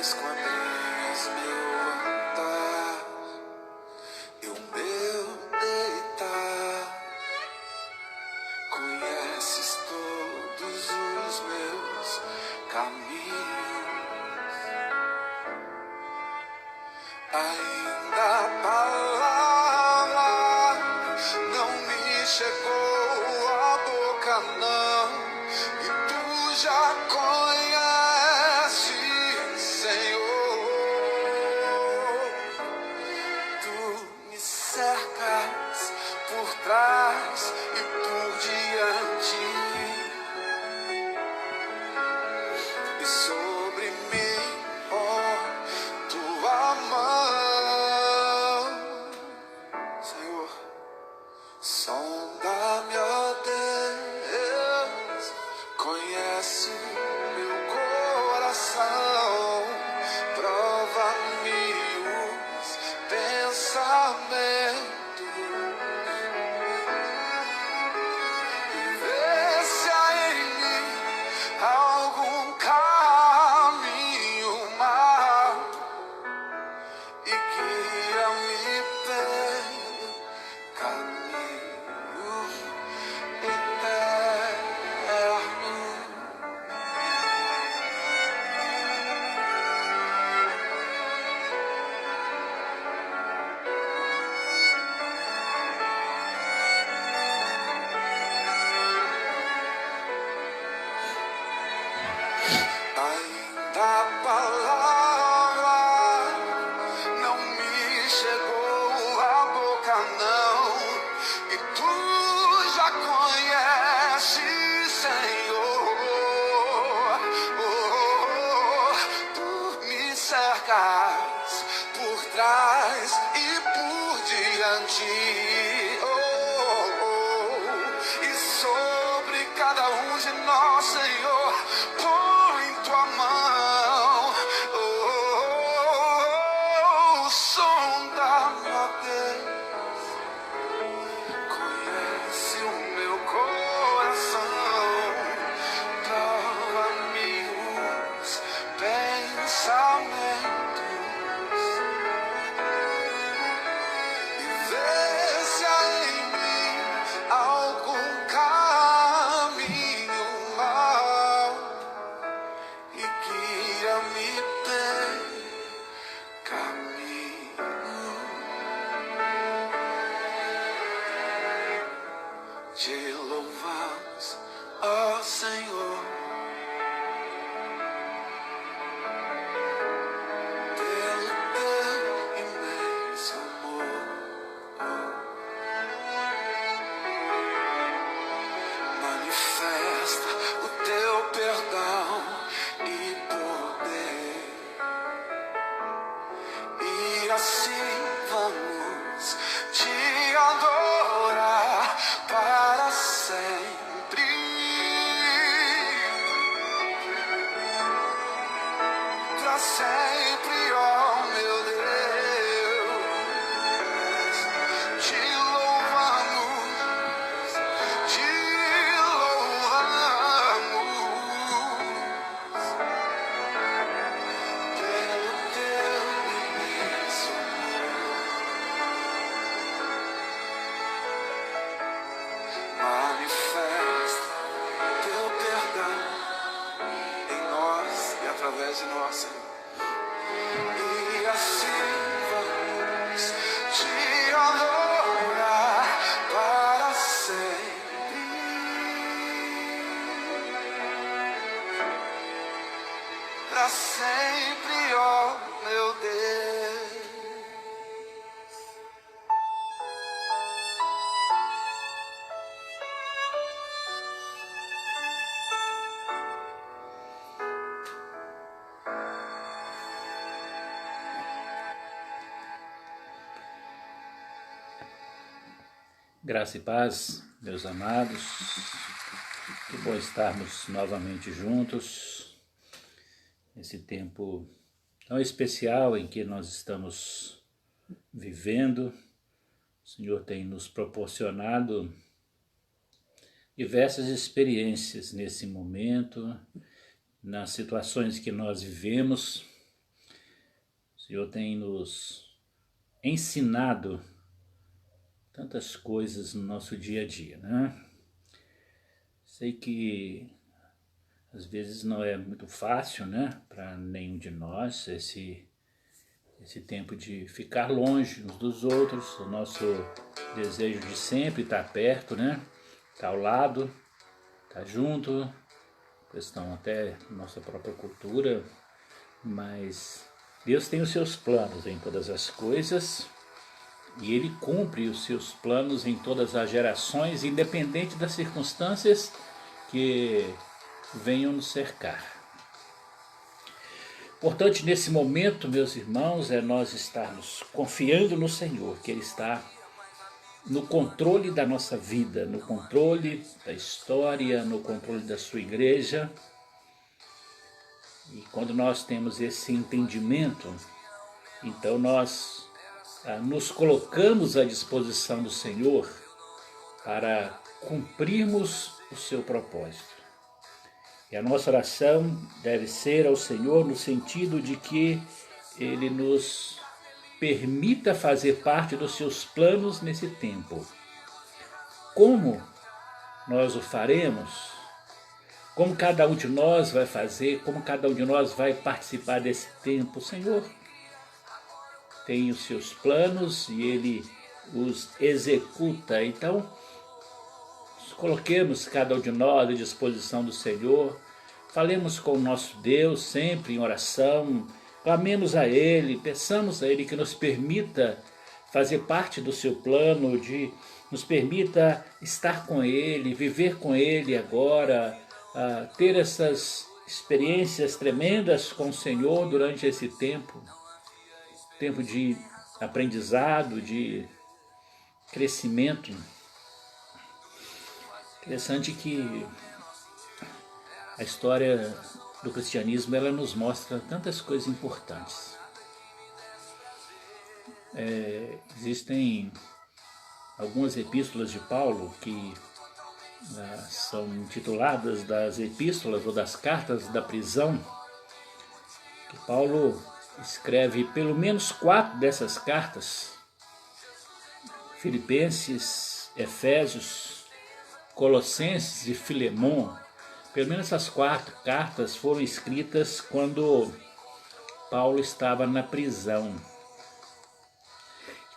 esquadrinhas meu andar e o meu deitar. Conheces todos os meus caminhos. Ainda a palavra não me chegou à boca, não. E tu já conheces, Senhor. Tu me cercas por trás e por diante, e sobre mim, ó, tua mão, Senhor. Sonda-me, ó Deus, conhece meu coração, prova-me os pensamentos. Vê se há em mim algum caminho mau e guia-me pelo caminho eterno. Ainda a palavra não me chegou à boca, não. E tu já conheces, Senhor. Tu me cercas por trás e por diante. E sobre cada um de nós, Senhor, põe tua mão. Sonda-me, ó Deus, conhece o meu coração, prova-me os pensamentos. Vê se há em mim algum caminho mau e guia-me pelo caminho. Te louvamos, ó Senhor, pelo teu imenso amor. Manifesta o teu perdão e poder, e assim vamos te adorar para sempre. Para sempre, ó meu Deus, te louvamos, te louvamos pelo teu imenso amor. Manifesta teu perdão em nós e através de nós, Senhor. E assim vamos te adorar para sempre. Para sempre, ó meu Deus. Graça e paz, meus amados. Que bom estarmos novamente juntos nesse tempo tão especial em que nós estamos vivendo. O Senhor tem nos proporcionado diversas experiências nesse momento, nas situações que nós vivemos, Senhor tem nos ensinado tantas coisas no nosso dia a dia, né? Sei que às vezes não é muito fácil, né, para nenhum de nós esse tempo de ficar longe uns dos outros, o nosso desejo de sempre estar perto, né, estar ao lado, estar junto, questão até da nossa própria cultura, mas Deus tem os seus planos em todas as coisas e Ele cumpre os seus planos em todas as gerações, independente das circunstâncias que venham nos cercar. Importante nesse momento, meus irmãos, é nós estarmos confiando no Senhor, que Ele está no controle da nossa vida, no controle da história, no controle da sua igreja. E quando nós temos esse entendimento, então nós nos colocamos à disposição do Senhor para cumprirmos o seu propósito. E a nossa oração deve ser ao Senhor no sentido de que Ele nos permita fazer parte dos seus planos nesse tempo. Como nós o faremos? Como cada um de nós vai fazer? Como cada um de nós vai participar desse tempo? O Senhor tem os seus planos e Ele os executa. Então, coloquemos cada um de nós à disposição do Senhor, falemos com o nosso Deus sempre em oração, clamemos a Ele, peçamos a Ele que nos permita fazer parte do seu plano, nos permita estar com Ele, viver com Ele agora, ter essas experiências tremendas com o Senhor durante esse tempo de aprendizado, de crescimento. Interessante que a história do cristianismo ela nos mostra tantas coisas importantes. Existem algumas epístolas de Paulo que são intituladas das epístolas ou das cartas da prisão, que Paulo escreve pelo menos 4 dessas cartas: Filipenses, Efésios, Colossenses e Filemon. Pelo menos essas 4 cartas foram escritas quando Paulo estava na prisão.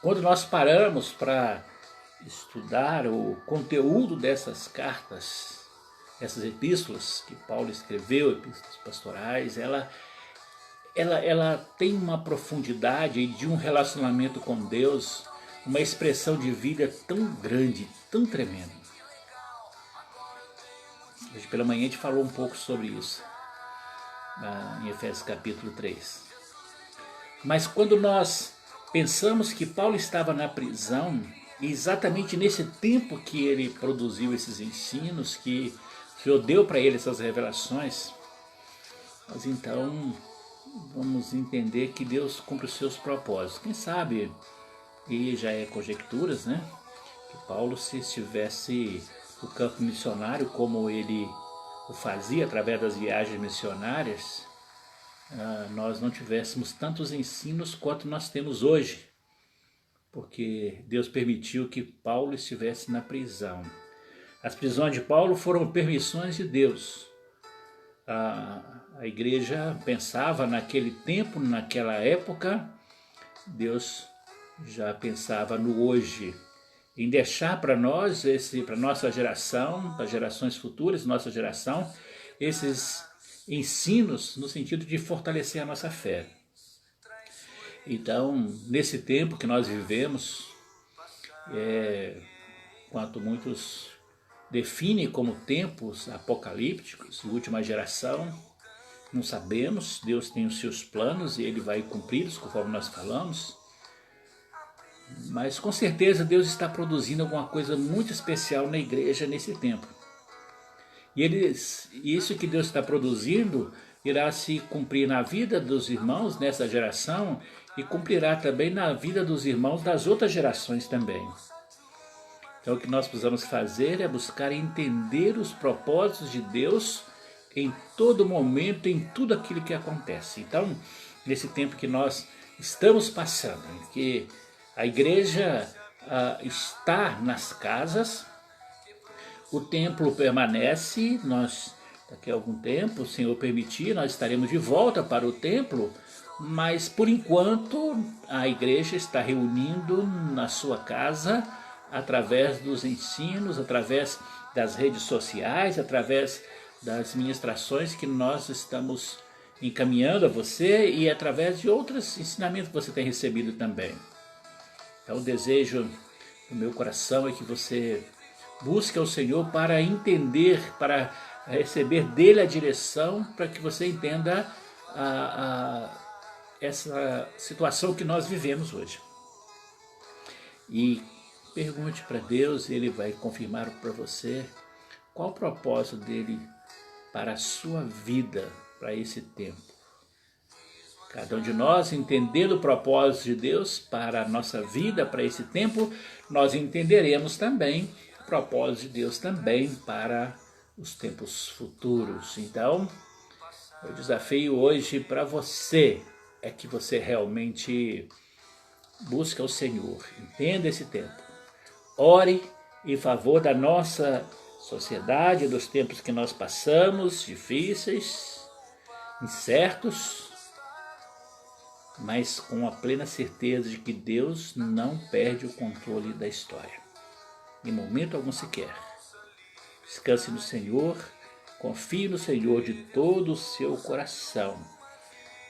Quando nós paramos para estudar o conteúdo dessas cartas, essas epístolas que Paulo escreveu, epístolas pastorais, ela tem uma profundidade de um relacionamento com Deus, uma expressão de vida tão grande, tão tremenda. Hoje pela manhã a gente falou um pouco sobre isso, em Efésios capítulo 3. Mas quando nós pensamos que Paulo estava na prisão, e exatamente nesse tempo que ele produziu esses ensinos, que o Senhor deu para ele essas revelações, nós então vamos entender que Deus cumpre os seus propósitos. Quem sabe, e já é conjecturas, né? Que Paulo, se estivesse no campo missionário, como ele o fazia através das viagens missionárias, nós não tivéssemos tantos ensinos quanto nós temos hoje, porque Deus permitiu que Paulo estivesse na prisão. As prisões de Paulo foram permissões de Deus. A igreja pensava naquele tempo, naquela época, Deus já pensava no hoje, em deixar para nós, para nossa geração, para gerações futuras, nossa geração, esses ensinos no sentido de fortalecer a nossa fé. Então, nesse tempo que nós vivemos, quanto muitos definem como tempos apocalípticos, última geração, não sabemos, Deus tem os seus planos e Ele vai cumpri-los, conforme nós falamos, mas com certeza Deus está produzindo alguma coisa muito especial na igreja nesse tempo. E isso que Deus está produzindo irá se cumprir na vida dos irmãos nessa geração e cumprirá também na vida dos irmãos das outras gerações também. Então o que nós precisamos fazer é buscar entender os propósitos de Deus em todo momento, em tudo aquilo que acontece. Então, nesse tempo que nós estamos passando, em que a igreja está nas casas, o templo permanece, nós daqui a algum tempo, o Senhor permitir, nós estaremos de volta para o templo, mas por enquanto a igreja está reunindo na sua casa através dos ensinos, através das redes sociais, através das ministrações que nós estamos encaminhando a você e através de outros ensinamentos que você tem recebido também. Então o desejo do meu coração é que você busque ao Senhor para entender, para receber dele a direção, para que você entenda essa situação que nós vivemos hoje. E pergunte para Deus, ele vai confirmar para você qual o propósito dele para a sua vida, para esse tempo. Cada um de nós, entendendo o propósito de Deus para a nossa vida, para esse tempo, nós entenderemos também o propósito de Deus também para os tempos futuros. Então, o desafio hoje para você é que você realmente busque o Senhor, entenda esse tempo. Ore em favor da nossa sociedade, dos tempos que nós passamos, difíceis, incertos, mas com a plena certeza de que Deus não perde o controle da história, em momento algum sequer. Descanse no Senhor, confie no Senhor de todo o seu coração.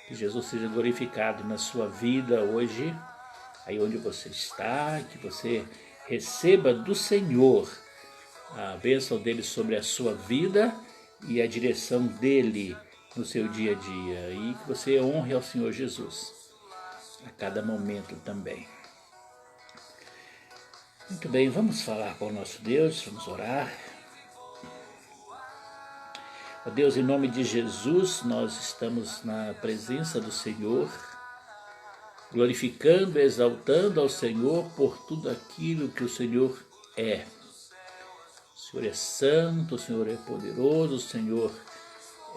Que Jesus seja glorificado na sua vida hoje, aí onde você está, que você receba do Senhor a bênção dele sobre a sua vida e a direção dele no seu dia a dia, e que você honre ao Senhor Jesus a cada momento também. Muito bem, vamos falar com o nosso Deus, vamos orar. Ó Deus, em nome de Jesus, nós estamos na presença do Senhor, glorificando, exaltando ao Senhor por tudo aquilo que o Senhor é. O Senhor é santo, o Senhor é poderoso, o Senhor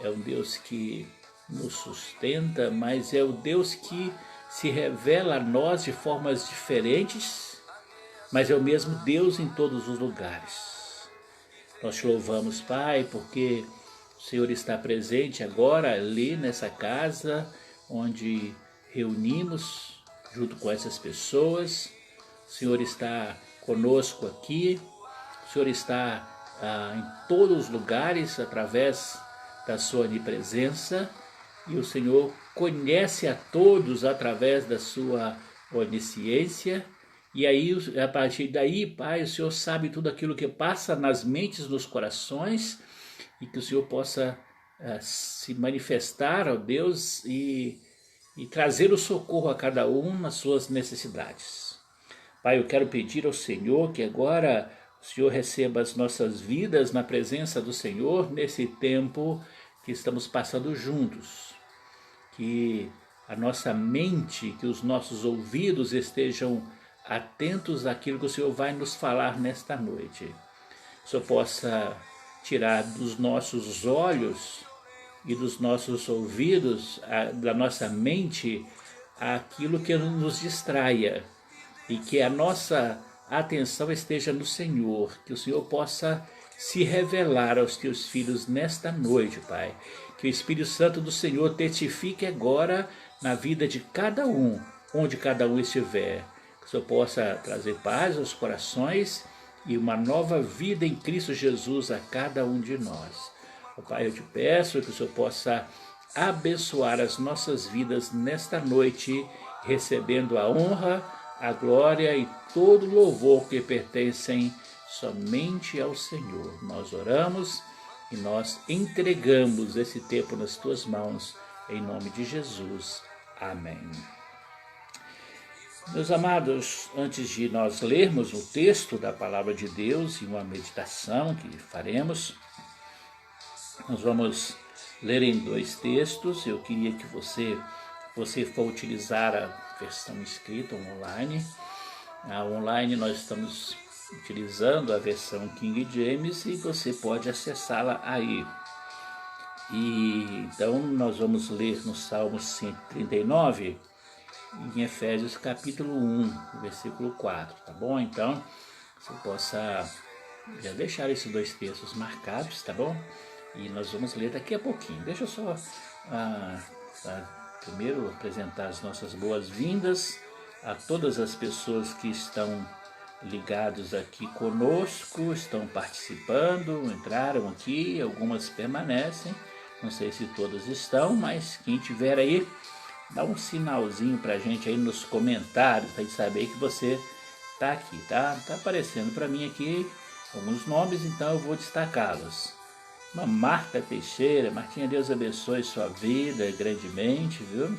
é um Deus que nos sustenta, mas é o Deus que se revela a nós de formas diferentes, mas é o mesmo Deus em todos os lugares. Nós te louvamos, Pai, porque o Senhor está presente agora ali nessa casa onde reunimos junto com essas pessoas. O Senhor está conosco aqui, o Senhor está em todos os lugares através da sua onipresença, e o Senhor conhece a todos através da sua onisciência, e aí a partir daí, Pai, o Senhor sabe tudo aquilo que passa nas mentes, nos corações, e que o Senhor possa se manifestar, ó Deus, e trazer o socorro a cada um nas suas necessidades. Pai, eu quero pedir ao Senhor que agora o Senhor receba as nossas vidas na presença do Senhor nesse tempo que estamos passando juntos. Que a nossa mente, que os nossos ouvidos estejam atentos àquilo que o Senhor vai nos falar nesta noite. Que o Senhor possa tirar dos nossos olhos e dos nossos ouvidos, da nossa mente, aquilo que nos distraia, e que a nossa atenção esteja no Senhor, que o Senhor possa se revelar aos teus filhos nesta noite, Pai. Que o Espírito Santo do Senhor testifique agora na vida de cada um, onde cada um estiver. Que o Senhor possa trazer paz aos corações e uma nova vida em Cristo Jesus a cada um de nós. Ó Pai, eu te peço que o Senhor possa abençoar as nossas vidas nesta noite, recebendo a honra, a glória e todo o louvor que pertencem somente ao Senhor. Nós oramos e nós entregamos esse tempo nas tuas mãos, em nome de Jesus. Amém. Meus amados, antes de nós lermos o texto da Palavra de Deus e uma meditação que faremos, nós vamos ler em 2 textos. Eu queria que você for utilizar a versão escrita ou online. Online nós estamos utilizando a versão King James e você pode acessá-la aí. E então nós vamos ler no Salmo 139 em Efésios capítulo 1, versículo 4, tá bom? Então, você possa já deixar esses dois textos marcados, tá bom? E nós vamos ler daqui a pouquinho. Deixa eu só primeiro apresentar as nossas boas-vindas a todas as pessoas que estão ligados aqui conosco, estão participando, entraram aqui, algumas permanecem, não sei se todas estão, mas quem tiver aí, dá um sinalzinho pra gente aí nos comentários, pra gente saber que você tá aqui, tá? Tá aparecendo pra mim aqui alguns nomes, então eu vou destacá-los. Uma Marta Teixeira, Martinha, Deus abençoe sua vida grandemente, viu?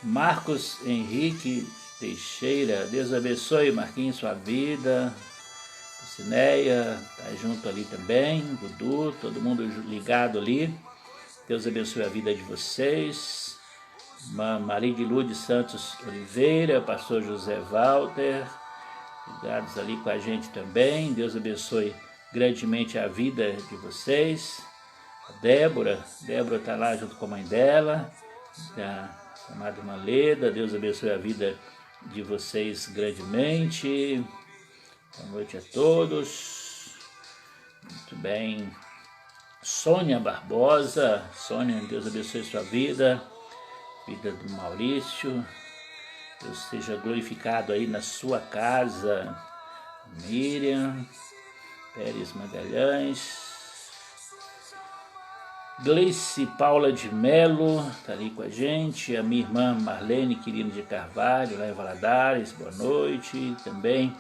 Marcos Henrique Teixeira, Deus abençoe, Marquinhos, sua vida. Cineia, tá junto ali também, Dudu, todo mundo ligado ali. Deus abençoe a vida de vocês. Maria de Lourdes Santos Oliveira, pastor José Walter, ligados ali com a gente também. Deus abençoe grandemente a vida de vocês. A Débora está lá junto com a mãe dela, a amada irmã Leda. Deus abençoe a vida de vocês grandemente. Boa noite a todos. Muito bem. Sônia Barbosa. Sônia, Deus abençoe sua vida. Vida do Maurício. Deus seja glorificado aí na sua casa. Miriam. Pérez Magalhães. Gleice Paula de Melo, está ali com a gente. A minha irmã Marlene Quirino de Carvalho, lá em Valadares, boa noite. Também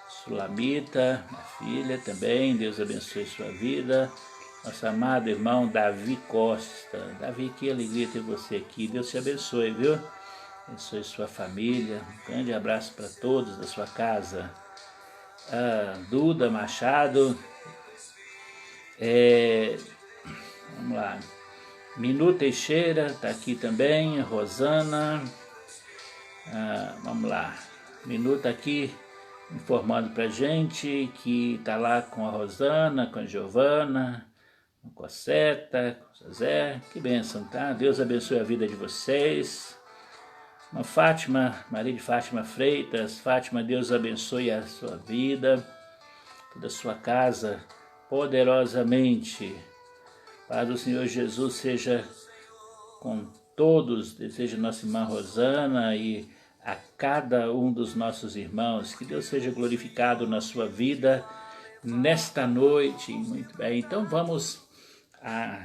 Sulamita, minha filha, também, Deus abençoe sua vida. Nosso amado irmão Davi Costa. Davi, que alegria ter você aqui, Deus te abençoe, viu? Abençoe sua família, um grande abraço para todos da sua casa. Duda Machado, vamos lá, Minu Teixeira está aqui também, Rosana, vamos lá, Minu está aqui informando para gente que está lá com a Rosana, com a Giovana, com a Seta, com o José, que bênção, tá? Deus abençoe a vida de vocês. Uma Fátima, Maria de Fátima Freitas, Fátima, Deus abençoe a sua vida, toda a sua casa, poderosamente. Paz do Senhor Jesus seja com todos, deseja nossa irmã Rosana e a cada um dos nossos irmãos, que Deus seja glorificado na sua vida nesta noite. Muito bem, então vamos à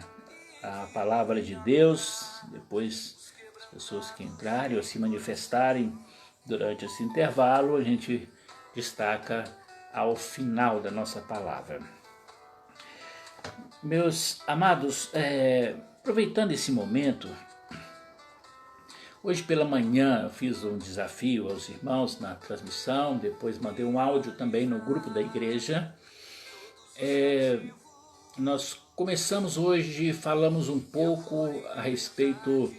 palavra de Deus, depois as pessoas que entrarem ou se manifestarem durante esse intervalo, a gente destaca ao final da nossa palavra. Meus amados, aproveitando esse momento, hoje pela manhã eu fiz um desafio aos irmãos na transmissão, depois mandei um áudio também no grupo da igreja. Nós começamos hoje, falamos um pouco a respeito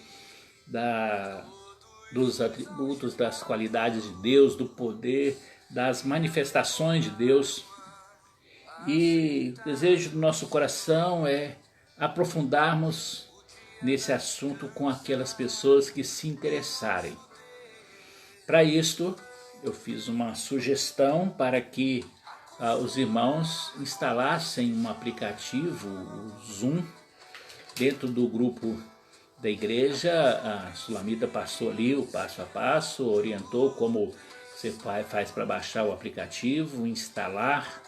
dos atributos, das qualidades de Deus, do poder, das manifestações de Deus. E o desejo do nosso coração é aprofundarmos nesse assunto com aquelas pessoas que se interessarem. Para isto, eu fiz uma sugestão para que os irmãos instalassem um aplicativo, o Zoom, dentro do grupo da igreja. A Sulamita passou ali o passo a passo, orientou como você faz para baixar o aplicativo, instalar.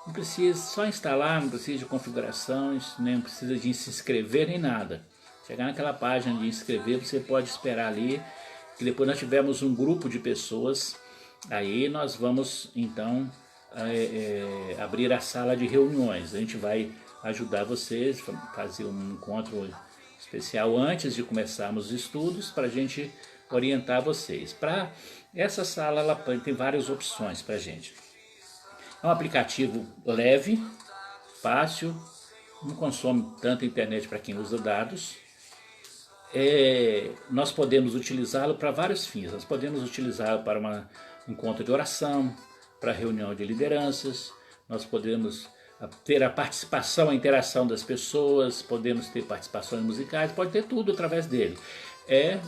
Não precisa só instalar, não precisa de configurações, nem precisa de se inscrever nem nada. Chegar naquela página de inscrever, você pode esperar ali, que depois nós tivemos um grupo de pessoas, aí nós vamos então abrir a sala de reuniões. A gente vai ajudar vocês a fazer um encontro especial antes de começarmos os estudos, para a gente orientar vocês. Para essa sala, ela tem várias opções para a gente. É um aplicativo leve, fácil, não consome tanta internet para quem usa dados. Nós podemos utilizá-lo para vários fins. Nós podemos utilizá-lo para um encontro de oração, para reunião de lideranças. Nós podemos ter a participação, a interação das pessoas, podemos ter participações musicais, pode ter tudo através dele.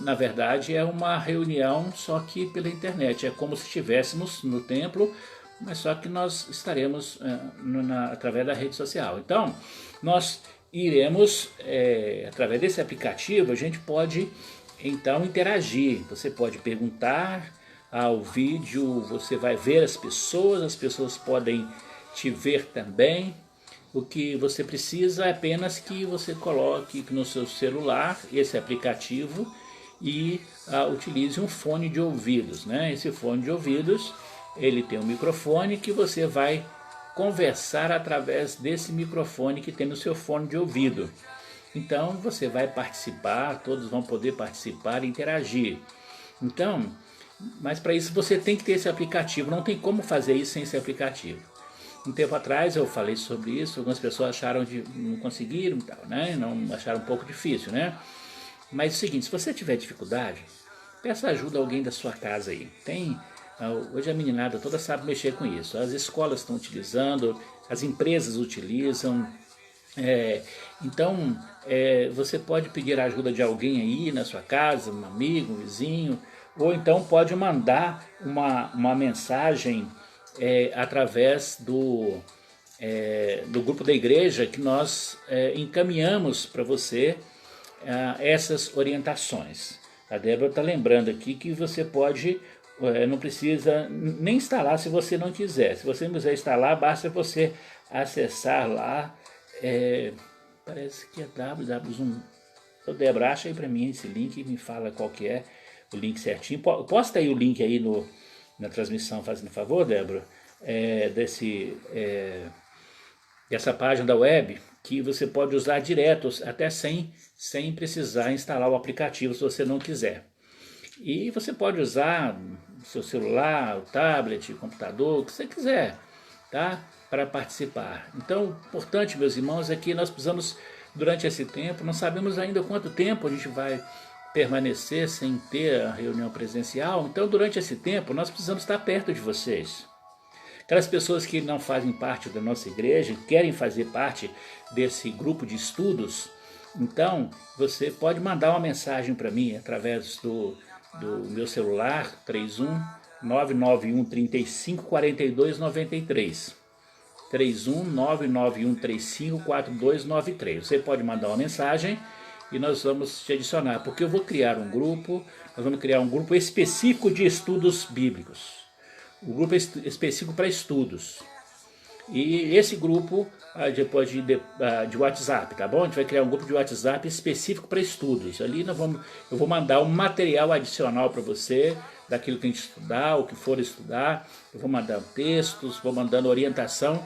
na verdade, é uma reunião só que pela internet. É como se estivéssemos no templo, mas só que nós estaremos através da rede social. Então, nós iremos, através desse aplicativo, a gente pode então interagir. Você pode perguntar ao vídeo, você vai ver as pessoas podem te ver também. O que você precisa é apenas que você coloque no seu celular esse aplicativo e utilize um fone de ouvidos, né? Esse fone de ouvidos, ele tem um microfone que você vai conversar através desse microfone que tem no seu fone de ouvido. Então você vai participar, todos vão poder participar e interagir. Então, mas para isso você tem que ter esse aplicativo, não tem como fazer isso sem esse aplicativo. Um tempo atrás eu falei sobre isso, algumas pessoas acharam de não conseguiram, né? Não acharam um pouco difícil, né? Mas é o seguinte, se você tiver dificuldade, peça ajuda a alguém da sua casa aí. Hoje a meninada toda sabe mexer com isso. As escolas estão utilizando, as empresas utilizam. Então você pode pedir a ajuda de alguém aí na sua casa, um amigo, um vizinho, ou então pode mandar uma mensagem através do grupo da igreja que nós encaminhamos para você essas orientações. A Débora está lembrando aqui que você pode, não precisa nem instalar se você não quiser. Se você não quiser instalar, basta você acessar lá, parece que é www. Débora, acha aí para mim esse link e me fala qual que é o link certinho. Posta aí o link aí na transmissão, fazendo favor, Débora, dessa página da web, que você pode usar direto, até sem precisar instalar o aplicativo, se você não quiser. E você pode usar o seu celular, o tablet, o computador, o que você quiser, tá? Para participar. Então, o importante, meus irmãos, é que nós precisamos, durante esse tempo, não sabemos ainda quanto tempo a gente vai permanecer sem ter a reunião presencial. Então, durante esse tempo, nós precisamos estar perto de vocês. Aquelas pessoas que não fazem parte da nossa igreja, querem fazer parte desse grupo de estudos, então você pode mandar uma mensagem para mim através do meu celular, 31991354293. 31991354293. Você pode mandar uma mensagem e nós vamos te adicionar, porque eu vou criar um grupo, nós vamos criar um grupo específico de estudos bíblicos. Um grupo específico para estudos. E esse grupo, depois de WhatsApp, tá bom? A gente vai criar um grupo de WhatsApp específico para estudos. Ali eu vou mandar um material adicional para você, daquilo que a gente estudar, o que for estudar. Eu vou mandar textos, vou mandando orientação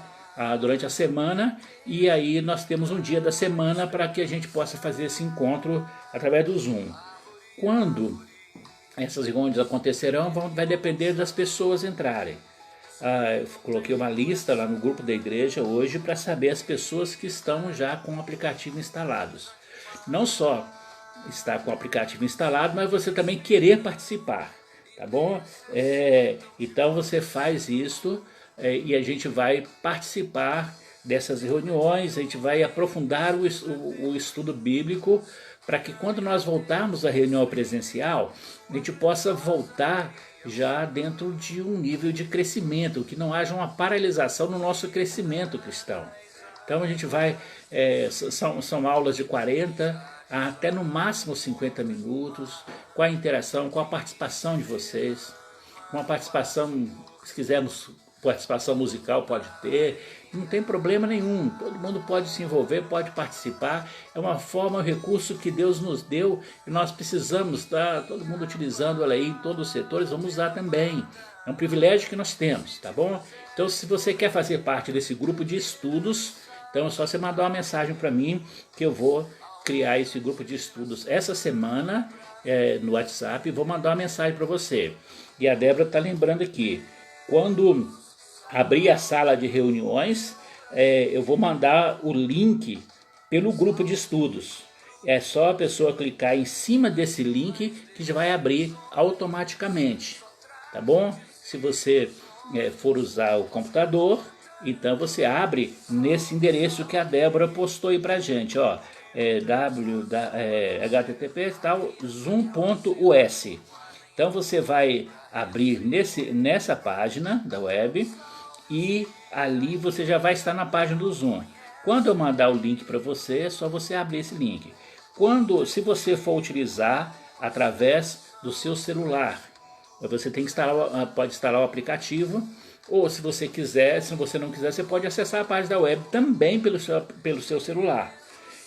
durante a semana. E aí nós temos um dia da semana para que a gente possa fazer esse encontro através do Zoom. Quando essas reuniões acontecerão, vai depender das pessoas entrarem. Eu coloquei uma lista lá no grupo da igreja hoje para saber as pessoas que estão já com o aplicativo instalados. Não só estar com o aplicativo instalado, mas você também querer participar, tá bom? Então você faz isso e a gente vai participar dessas reuniões, a gente vai aprofundar o estudo bíblico, para que quando nós voltarmos à reunião presencial, a gente possa voltar já dentro de um nível de crescimento, que não haja uma paralisação no nosso crescimento cristão. Então a gente vai, são aulas de 40 até no máximo 50 minutos, com a interação, com a participação de vocês, com a participação, se quisermos participação musical pode ter, não tem problema nenhum, todo mundo pode se envolver, pode participar, é uma forma, um recurso que Deus nos deu e nós precisamos estar todo mundo utilizando ela aí em todos os setores, vamos usar também, é um privilégio que nós temos, tá bom? Então se você quer fazer parte desse grupo de estudos, então é só você mandar uma mensagem para mim que eu vou criar esse grupo de estudos essa semana no WhatsApp e vou mandar uma mensagem para você. E a Débora está lembrando aqui, quando abrir a sala de reuniões, eu vou mandar o link pelo grupo de estudos. É só a pessoa clicar em cima desse link que já vai abrir automaticamente, tá bom? Se você for usar o computador, então você abre nesse endereço que a Débora postou aí pra gente, ó, http tal, zoom.us. Então você vai abrir nessa página da web e ali você já vai estar na página do Zoom. Quando eu mandar o link para você, é só você abrir esse link. Se você for utilizar através do seu celular, você tem que pode instalar o aplicativo, ou se você quiser, se você não quiser, você pode acessar a página da web também pelo seu celular.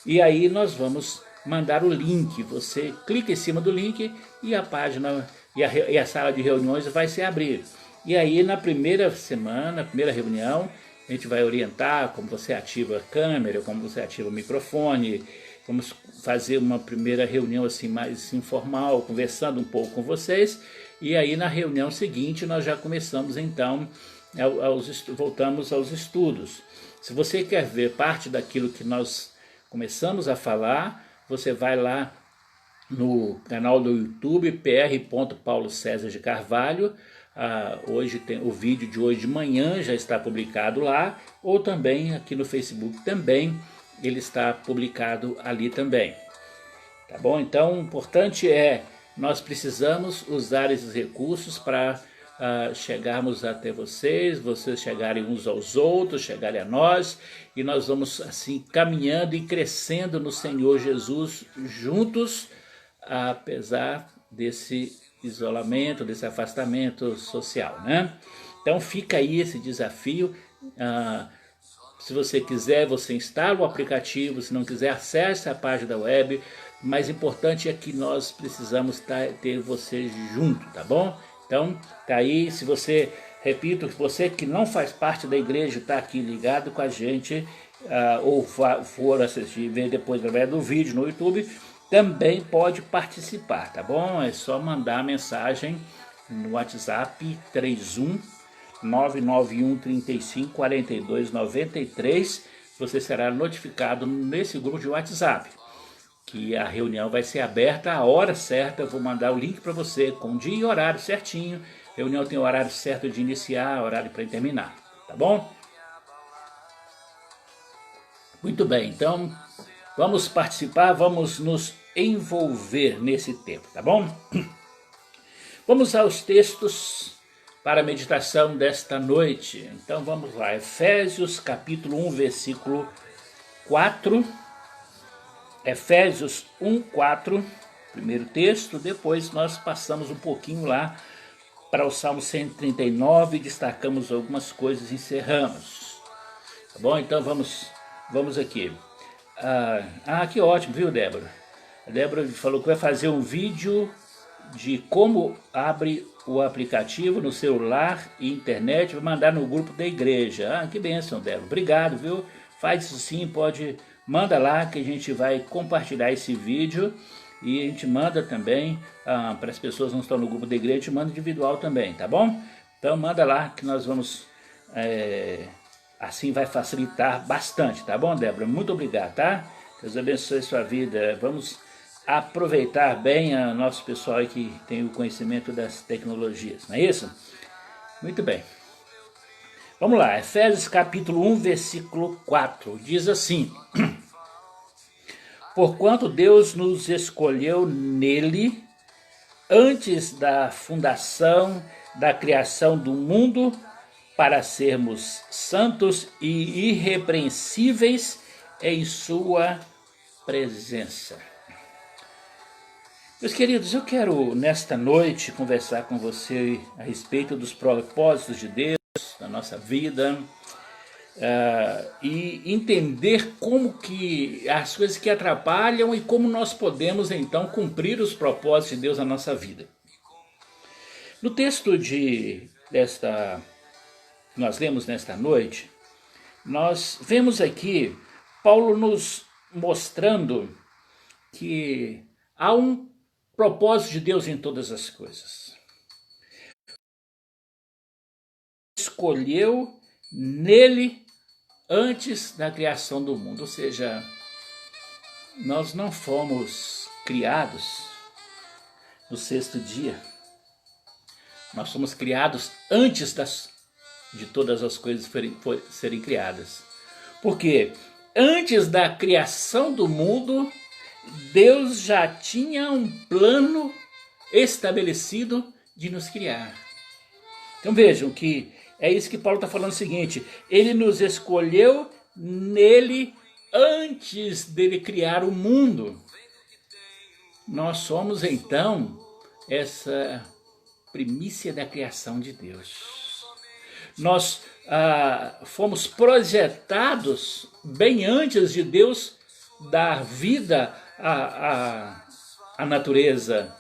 E aí nós vamos mandar o link, você clica em cima do link e a página e a sala de reuniões vai se abrir. E aí na primeira semana, primeira reunião, a gente vai orientar como você ativa a câmera, como você ativa o microfone. Vamos fazer uma primeira reunião assim mais informal, conversando um pouco com vocês. E aí na reunião seguinte nós já começamos então, voltamos aos estudos. Se você quer ver parte daquilo que nós começamos a falar, você vai lá no canal do YouTube, Paulo César de Carvalho. Hoje tem o vídeo de hoje de manhã, já está publicado lá, ou também aqui no Facebook também, ele está publicado ali também. Tá bom? Então, o importante nós precisamos usar esses recursos para chegarmos até vocês chegarem uns aos outros, chegarem a nós, e nós vamos assim caminhando e crescendo no Senhor Jesus juntos, apesar desse isolamento, desse afastamento social, né? Então fica aí esse desafio. Se você quiser, você instala o aplicativo, se não quiser, acesse a página da web. O mais importante é que nós precisamos ter você junto, tá bom? Então, tá aí, se você, repito, você que não faz parte da igreja, está aqui ligado com a gente, ou for assistir, ver depois através do vídeo no YouTube, também pode participar, tá bom? É só mandar mensagem no WhatsApp 31 991 35 42 93. Você será notificado nesse grupo de WhatsApp, que a reunião vai ser aberta a hora certa. Eu vou mandar o link para você com dia e horário certinho. A reunião tem o horário certo de iniciar, horário para terminar, tá bom? Muito bem, então vamos participar, vamos nos envolver nesse tempo, tá bom? Vamos aos textos para a meditação desta noite. Então vamos lá, Efésios capítulo 1, versículo 4. Efésios 1, 4, primeiro texto. Depois nós passamos um pouquinho lá para o Salmo 139, destacamos algumas coisas e encerramos. Tá bom? Então vamos aqui. Que ótimo, viu, Débora? A Débora falou que vai fazer um vídeo de como abre o aplicativo no celular e internet, vai mandar no grupo da igreja. Que bênção, Débora. Obrigado, viu? Faz isso sim, manda lá que a gente vai compartilhar esse vídeo e a gente manda também para as pessoas que não estão no grupo da igreja, a gente manda individual também, tá bom? Então manda lá que nós vamos, assim vai facilitar bastante, tá bom, Débora? Muito obrigado, tá? Deus abençoe a sua vida. Vamos aproveitar bem a nosso pessoal aí que tem o conhecimento das tecnologias, não é isso? Muito bem. Vamos lá, Efésios capítulo 1, versículo 4, diz assim: Porquanto Deus nos escolheu nele, antes da fundação da criação do mundo, para sermos santos e irrepreensíveis em sua presença. Meus queridos, eu quero nesta noite conversar com você a respeito dos propósitos de Deus na nossa vida, e entender como que as coisas que atrapalham e como nós podemos então cumprir os propósitos de Deus na nossa vida. No texto que nós lemos nesta noite, nós vemos aqui Paulo nos mostrando que há um propósito de Deus em todas as coisas. Escolheu nele antes da criação do mundo, ou seja, nós não fomos criados no sexto dia, nós fomos criados antes de todas as coisas serem criadas. Por quê? antes da criação do mundo, Deus já tinha um plano estabelecido de nos criar. Então vejam que é isso que Paulo está falando o seguinte: ele nos escolheu nele antes dele criar o mundo. Nós somos então essa primícia da criação de Deus. Nós fomos projetados bem antes de Deus dar vida à natureza,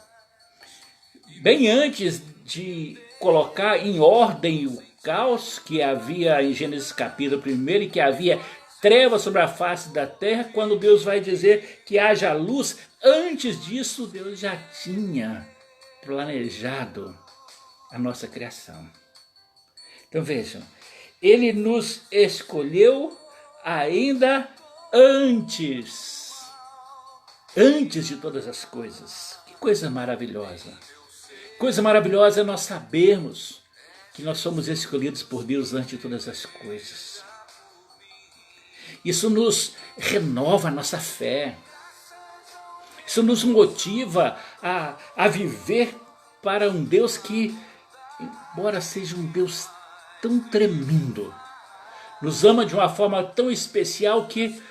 bem antes de colocar em ordem o caos que havia em Gênesis capítulo 1 e que havia trevas sobre a face da terra. Quando Deus vai dizer que haja luz, antes disso Deus já tinha planejado a nossa criação. Então vejam, ele nos escolheu ainda antes de todas as coisas. Que coisa maravilhosa! Coisa maravilhosa é nós sabermos que nós somos escolhidos por Deus antes de todas as coisas. Isso nos renova a nossa fé. Isso nos motiva a viver para um Deus que, embora seja um Deus tão tremendo, nos ama de uma forma tão especial que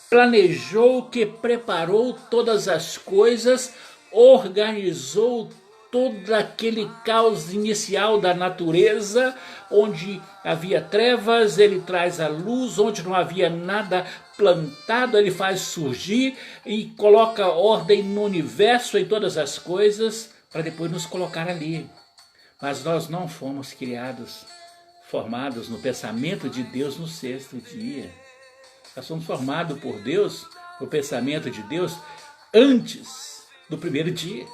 planejou, que preparou todas as coisas, organizou todo aquele caos inicial da natureza, onde havia trevas, ele traz a luz, onde não havia nada plantado, ele faz surgir e coloca ordem no universo, em todas as coisas, para depois nos colocar ali. Mas nós não fomos formados no pensamento de Deus no sexto dia. Nós somos formados por Deus, no pensamento de Deus, antes do primeiro dia.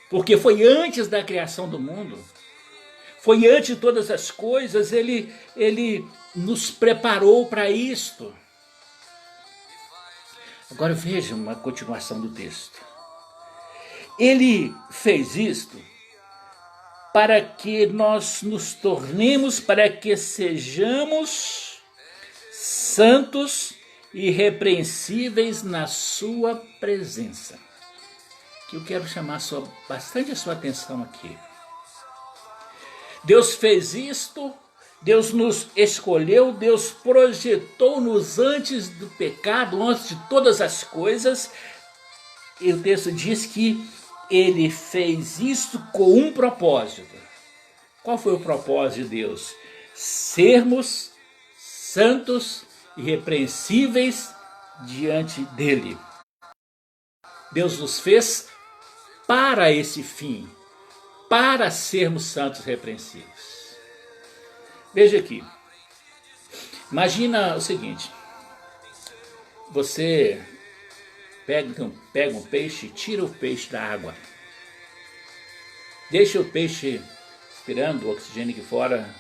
Porque foi antes da criação do mundo, foi antes de todas as coisas, ele nos preparou para isto. Agora vejam a continuação do texto. Ele fez isto para que nós nos tornemos, para que sejamos santos e irrepreensíveis na sua presença. Que eu quero chamar bastante a sua atenção aqui. Deus fez isto, Deus nos escolheu, Deus projetou-nos antes do pecado, antes de todas as coisas. E o texto diz que ele fez isto com um propósito. Qual foi o propósito de Deus? Sermos santos e irrepreensíveis diante dele. Deus nos fez para esse fim, para sermos santos e irrepreensíveis. Veja aqui, imagina o seguinte: você pega um peixe, tira o peixe da água, deixa o peixe respirando o oxigênio aqui fora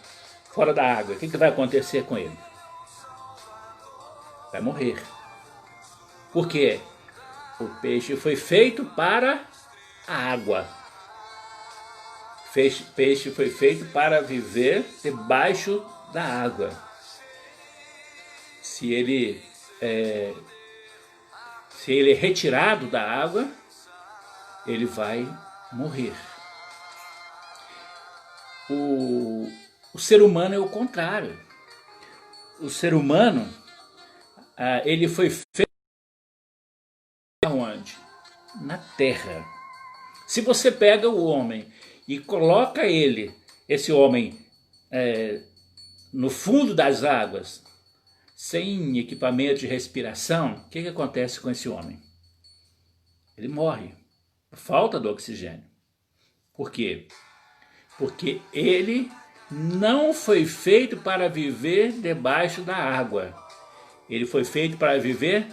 da água. O que vai acontecer com ele? Vai morrer. Por quê? O peixe foi feito para a água. Peixe foi feito para viver debaixo da água. Se ele é retirado da água, ele vai morrer. O ser humano é o contrário. O ser humano, ele foi feito onde? Na terra. Se você pega o homem e coloca esse homem no fundo das águas, sem equipamento de respiração, o que acontece com esse homem? Ele morre por falta do oxigênio. Por quê? Porque ele não foi feito para viver debaixo da água. Ele foi feito para viver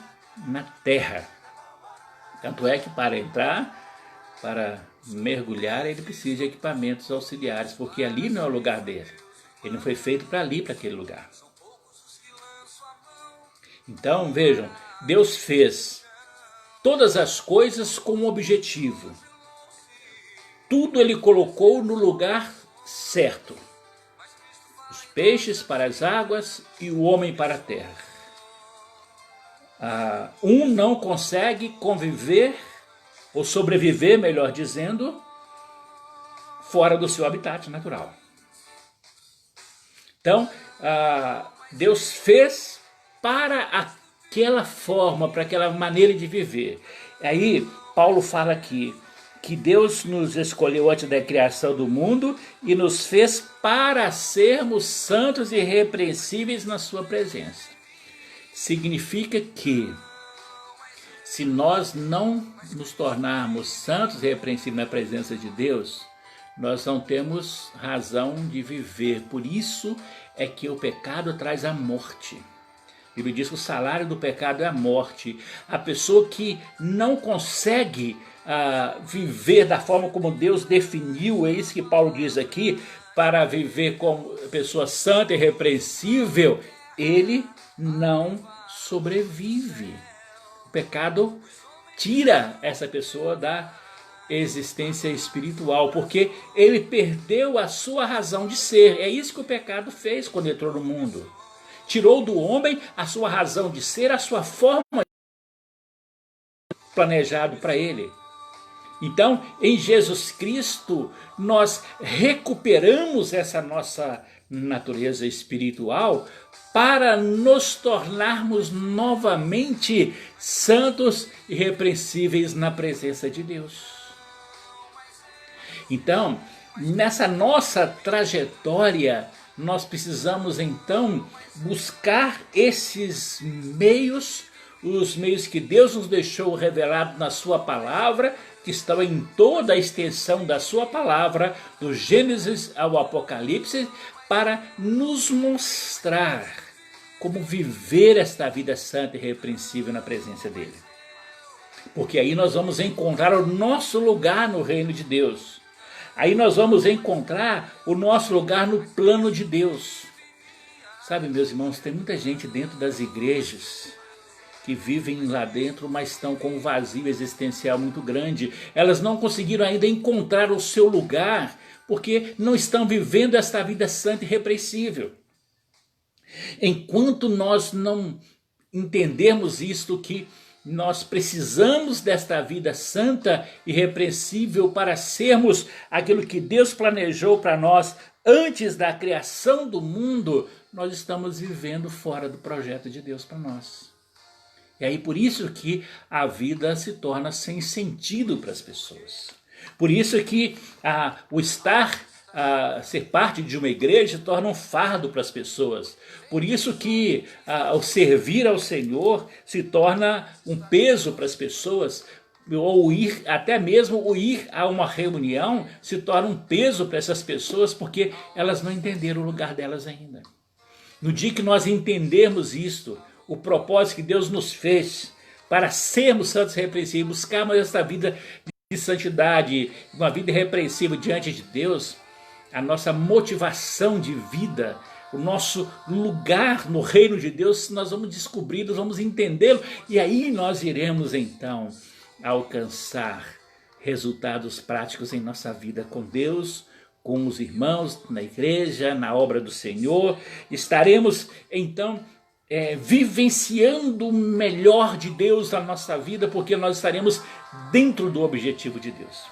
na terra. Tanto é que para mergulhar, ele precisa de equipamentos auxiliares, porque ali não é o lugar dele. Ele não foi feito para aquele lugar. Então, vejam, Deus fez todas as coisas com um objetivo. Tudo ele colocou no lugar certo. Os peixes para as águas e o homem para a terra. Um não consegue conviver, ou sobreviver, melhor dizendo, fora do seu habitat natural. Então, Deus fez para aquela forma, para aquela maneira de viver. Aí, Paulo fala aqui que Deus nos escolheu antes da criação do mundo e nos fez para sermos santos e irrepreensíveis na sua presença. Significa que, se nós não nos tornarmos santos e irrepreensíveis na presença de Deus, nós não temos razão de viver. Por isso é que o pecado traz a morte. A Bíblia diz que o salário do pecado é a morte. A pessoa que não consegue viver da forma como Deus definiu, é isso que Paulo diz aqui, para viver como pessoa santa e irrepreensível, ele não sobrevive. O pecado tira essa pessoa da existência espiritual, porque ele perdeu a sua razão de ser. É isso que o pecado fez quando entrou no mundo. Tirou do homem a sua razão de ser, a sua forma planejado para ele. Então, em Jesus Cristo, nós recuperamos essa nossa natureza espiritual para nos tornarmos novamente santos e irrepreensíveis na presença de Deus. Então, nessa nossa trajetória, nós precisamos então buscar esses meios, os meios que Deus nos deixou revelado na sua palavra, que estão em toda a extensão da sua palavra, do Gênesis ao Apocalipse, para nos mostrar como viver esta vida santa e irrepreensível na presença dele. Porque aí nós vamos encontrar o nosso lugar no reino de Deus. Aí nós vamos encontrar o nosso lugar no plano de Deus. Sabe, meus irmãos, tem muita gente dentro das igrejas que vivem lá dentro, mas estão com um vazio existencial muito grande. Elas não conseguiram ainda encontrar o seu lugar, porque não estão vivendo esta vida santa e irrepreensível. Enquanto nós não entendermos isto, que nós precisamos desta vida santa e irrepreensível para sermos aquilo que Deus planejou para nós antes da criação do mundo, nós estamos vivendo fora do projeto de Deus para nós. E aí por isso que a vida se torna sem sentido para as pessoas. Por isso que o ser parte de uma igreja se torna um fardo para as pessoas. Por isso que o servir ao Senhor se torna um peso para as pessoas. Ou até mesmo o ir a uma reunião se torna um peso para essas pessoas, porque elas não entenderam o lugar delas ainda. No dia que nós entendermos isto, o propósito que Deus nos fez para sermos santos e irrepreensíveis, buscarmos essa vida de santidade, uma vida irrepreensível diante de Deus, a nossa motivação de vida, o nosso lugar no reino de Deus, nós vamos descobrir, nós vamos entendê-lo, e aí nós iremos então alcançar resultados práticos em nossa vida com Deus, com os irmãos, na igreja, na obra do Senhor. Estaremos então vivenciando o melhor de Deus na nossa vida, porque nós estaremos dentro do objetivo de Deus.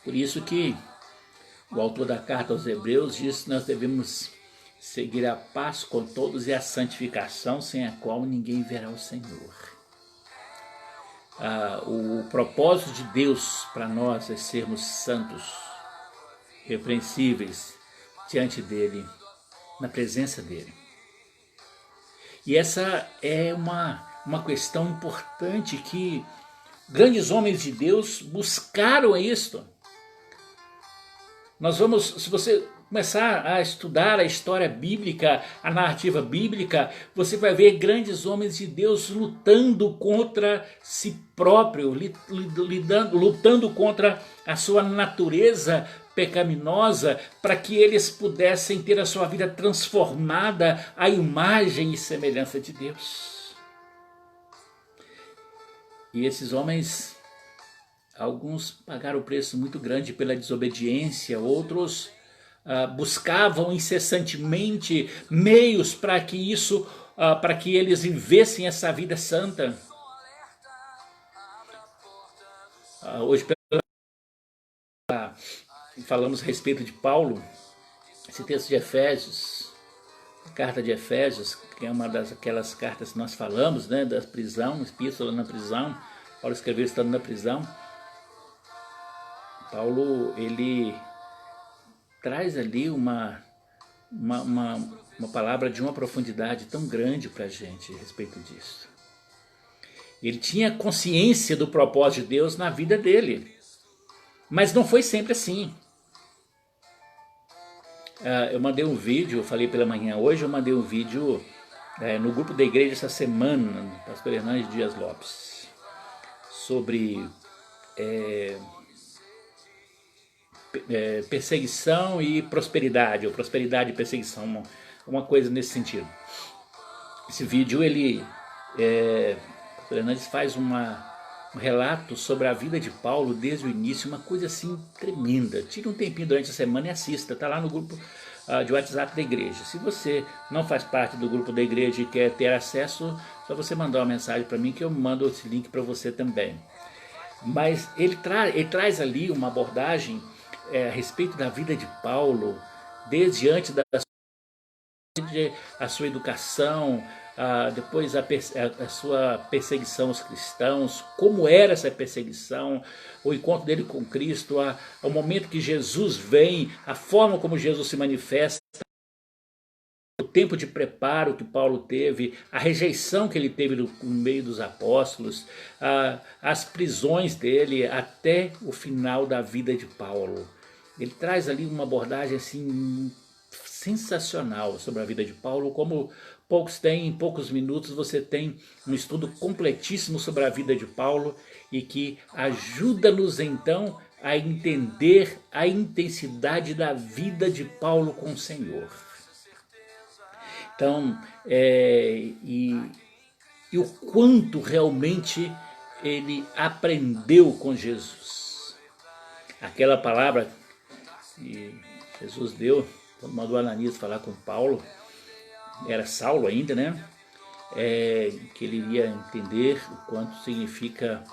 Por isso que o autor da carta aos Hebreus diz que nós devemos seguir a paz com todos e a santificação, sem a qual ninguém verá o Senhor. O propósito de Deus para nós é sermos santos, irrepreensíveis diante dele, na presença dele. E essa é uma questão importante, que grandes homens de Deus buscaram isto. Nós vamos, se você começar a estudar a história bíblica, a narrativa bíblica, você vai ver grandes homens de Deus lutando contra si próprio, lutando contra a sua natureza pecaminosa, para que eles pudessem ter a sua vida transformada à imagem e semelhança de Deus. E esses homens, alguns pagaram o preço muito grande pela desobediência, outros buscavam incessantemente meios para que isso, para que eles vivessem essa vida santa. Hoje falamos a respeito de Paulo, esse texto de Efésios, a carta de Efésios, que é uma daquelas cartas que nós falamos, né, da prisão, epístola na prisão. Paulo escreveu estando na prisão. Paulo, ele traz ali uma palavra de uma profundidade tão grande para a gente a respeito disso. Ele tinha consciência do propósito de Deus na vida dele, mas não foi sempre assim. Eu mandei um vídeo, eu falei pela manhã hoje, eu mandei um vídeo no grupo da igreja essa semana, pastor Hernandes Dias Lopes, sobre perseguição e prosperidade, ou prosperidade e perseguição, uma coisa nesse sentido. Esse vídeo, ele, pastor Hernandes faz um relato sobre a vida de Paulo desde o início, uma coisa assim tremenda. Tira um tempinho durante a semana e assista, está lá no grupo de WhatsApp da igreja. Se você não faz parte do grupo da igreja e quer ter acesso, só você mandar uma mensagem para mim que eu mando esse link para você também. Mas ele traz ali uma abordagem a respeito da vida de Paulo, desde antes a sua educação, depois a sua perseguição aos cristãos, como era essa perseguição, o encontro dele com Cristo, o momento que Jesus vem, a forma como Jesus se manifesta, o tempo de preparo que Paulo teve, a rejeição que ele teve no meio dos apóstolos, as prisões dele até o final da vida de Paulo. Ele traz ali uma abordagem assim sensacional sobre a vida de Paulo, como poucos têm. Em poucos minutos você tem um estudo completíssimo sobre a vida de Paulo e que ajuda-nos então a entender a intensidade da vida de Paulo com o Senhor. Então, e o quanto realmente ele aprendeu com Jesus. Aquela palavra que Jesus deu, quando mandou Ananias falar com Paulo, era Saulo ainda, né? Que ele iria entender o quanto significa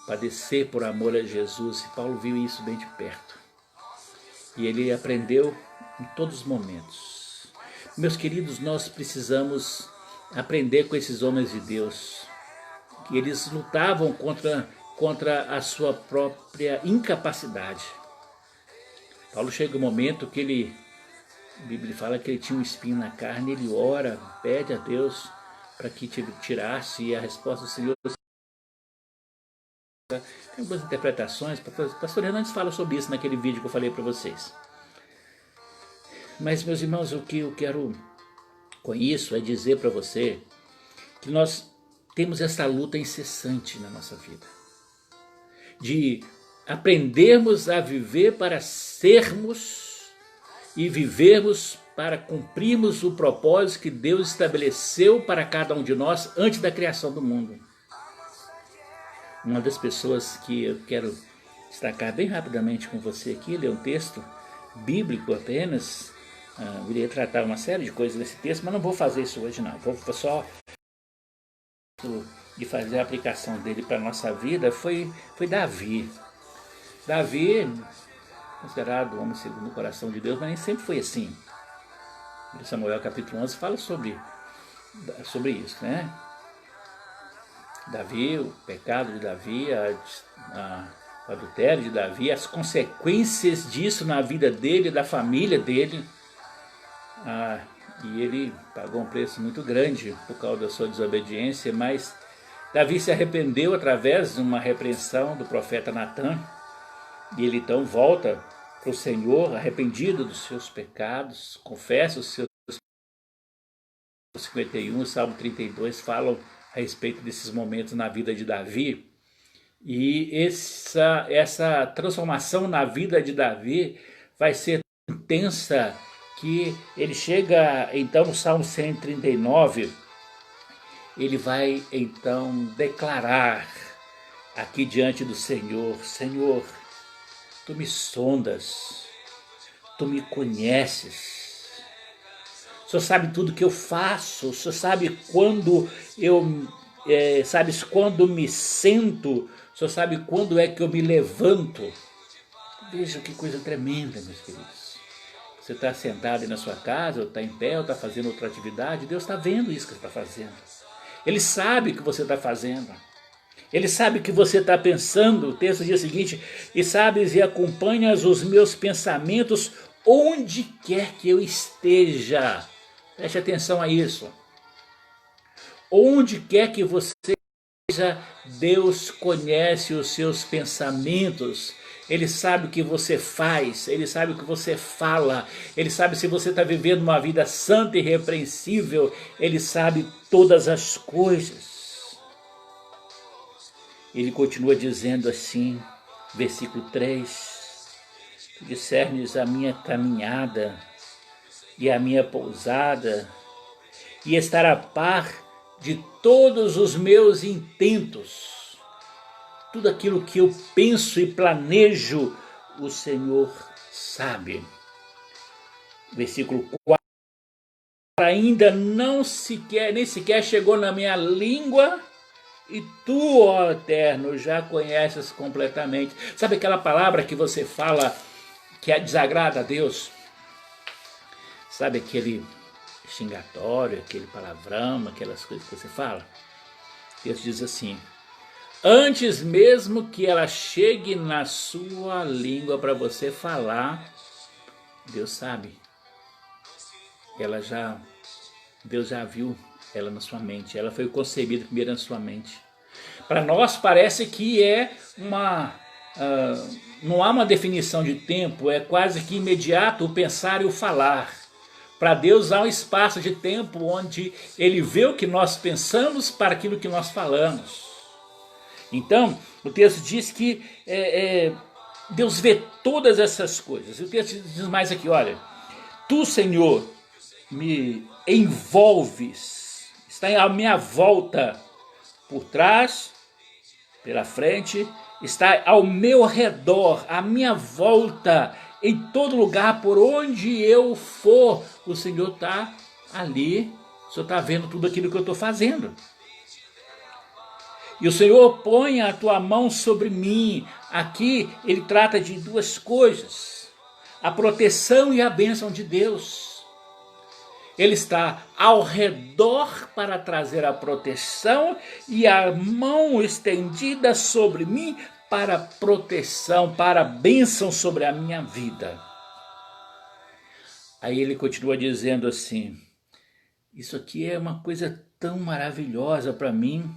padecer por amor a Jesus. E Paulo viu isso bem de perto. E ele aprendeu em todos os momentos. Meus queridos, nós precisamos aprender com esses homens de Deus, que eles lutavam contra a sua própria incapacidade. Paulo chega um momento que a Bíblia fala que ele tinha um espinho na carne, ele ora, pede a Deus para que tirasse, e a resposta do Senhor... Tem algumas interpretações, o pastor Hernandes fala sobre isso naquele vídeo que eu falei para vocês. Mas, meus irmãos, o que eu quero com isso é dizer para você que nós temos essa luta incessante na nossa vida, de aprendermos a viver para sermos e vivermos para cumprirmos o propósito que Deus estabeleceu para cada um de nós antes da criação do mundo. Uma das pessoas que eu quero destacar bem rapidamente com você aqui, ler um texto bíblico apenas. Eu iria tratar uma série de coisas nesse texto, mas não vou fazer isso hoje não. Vou só de fazer a aplicação dele para a nossa vida foi Davi. Davi, considerado o homem segundo o coração de Deus, mas nem sempre foi assim. Samuel capítulo 11 fala sobre isso, né? Davi, o pecado de Davi, o adultério de Davi, as consequências disso na vida dele, da família dele. E ele pagou um preço muito grande por causa da sua desobediência, mas Davi se arrependeu através de uma repreensão do profeta Natã, e ele então volta para o Senhor arrependido dos seus pecados, confessa os seus 51, Salmo 32 falam a respeito desses momentos na vida de Davi. E essa transformação na vida de Davi vai ser intensa, que ele chega então no Salmo 139, ele vai então declarar aqui diante do Senhor: Senhor, Tu me sondas, Tu me conheces. O Senhor sabe tudo que eu faço. O Senhor sabe quando sabes quando me sento. O Senhor sabe quando é que eu me levanto. Veja que coisa tremenda, meus queridos. Você está sentado aí na sua casa, ou está em pé, ou está fazendo outra atividade. Deus está vendo isso que você está fazendo. Ele sabe o que você está fazendo. Ele sabe o que você está pensando. O texto diz o seguinte: e sabes e acompanhas os meus pensamentos onde quer que eu esteja. Preste atenção a isso. Onde quer que você esteja, Deus conhece os seus pensamentos. Ele sabe o que você faz, Ele sabe o que você fala, Ele sabe se você está vivendo uma vida santa e irrepreensível, Ele sabe todas as coisas. Ele continua dizendo assim, versículo 3, tu discernes a minha caminhada e a minha pousada, e estar a par de todos os meus intentos. Tudo aquilo que eu penso e planejo, o Senhor sabe. Versículo 4. Ainda nem sequer chegou na minha língua, e tu, ó Eterno, já conheces completamente. Sabe aquela palavra que você fala que desagrada a Deus? Sabe aquele xingatório, aquele palavrão, aquelas coisas que você fala? Deus diz assim: antes mesmo que ela chegue na sua língua para você falar, Deus sabe. Deus já viu ela na sua mente. Ela foi concebida primeiro na sua mente. Para nós parece que não há uma definição de tempo, é quase que imediato o pensar e o falar. Para Deus há um espaço de tempo onde Ele vê o que nós pensamos para aquilo que nós falamos. Então, o texto diz que Deus vê todas essas coisas. O texto diz mais aqui, olha: tu, Senhor, me envolves, está à minha volta, por trás, pela frente, está ao meu redor, à minha volta, em todo lugar, por onde eu for, o Senhor está ali, o Senhor está vendo tudo aquilo que eu estou fazendo. E o Senhor põe a tua mão sobre mim. Aqui ele trata de duas coisas: a proteção e a bênção de Deus. Ele está ao redor para trazer a proteção e a mão estendida sobre mim para proteção, para bênção sobre a minha vida. Aí ele continua dizendo assim: isso aqui é uma coisa tão maravilhosa para mim,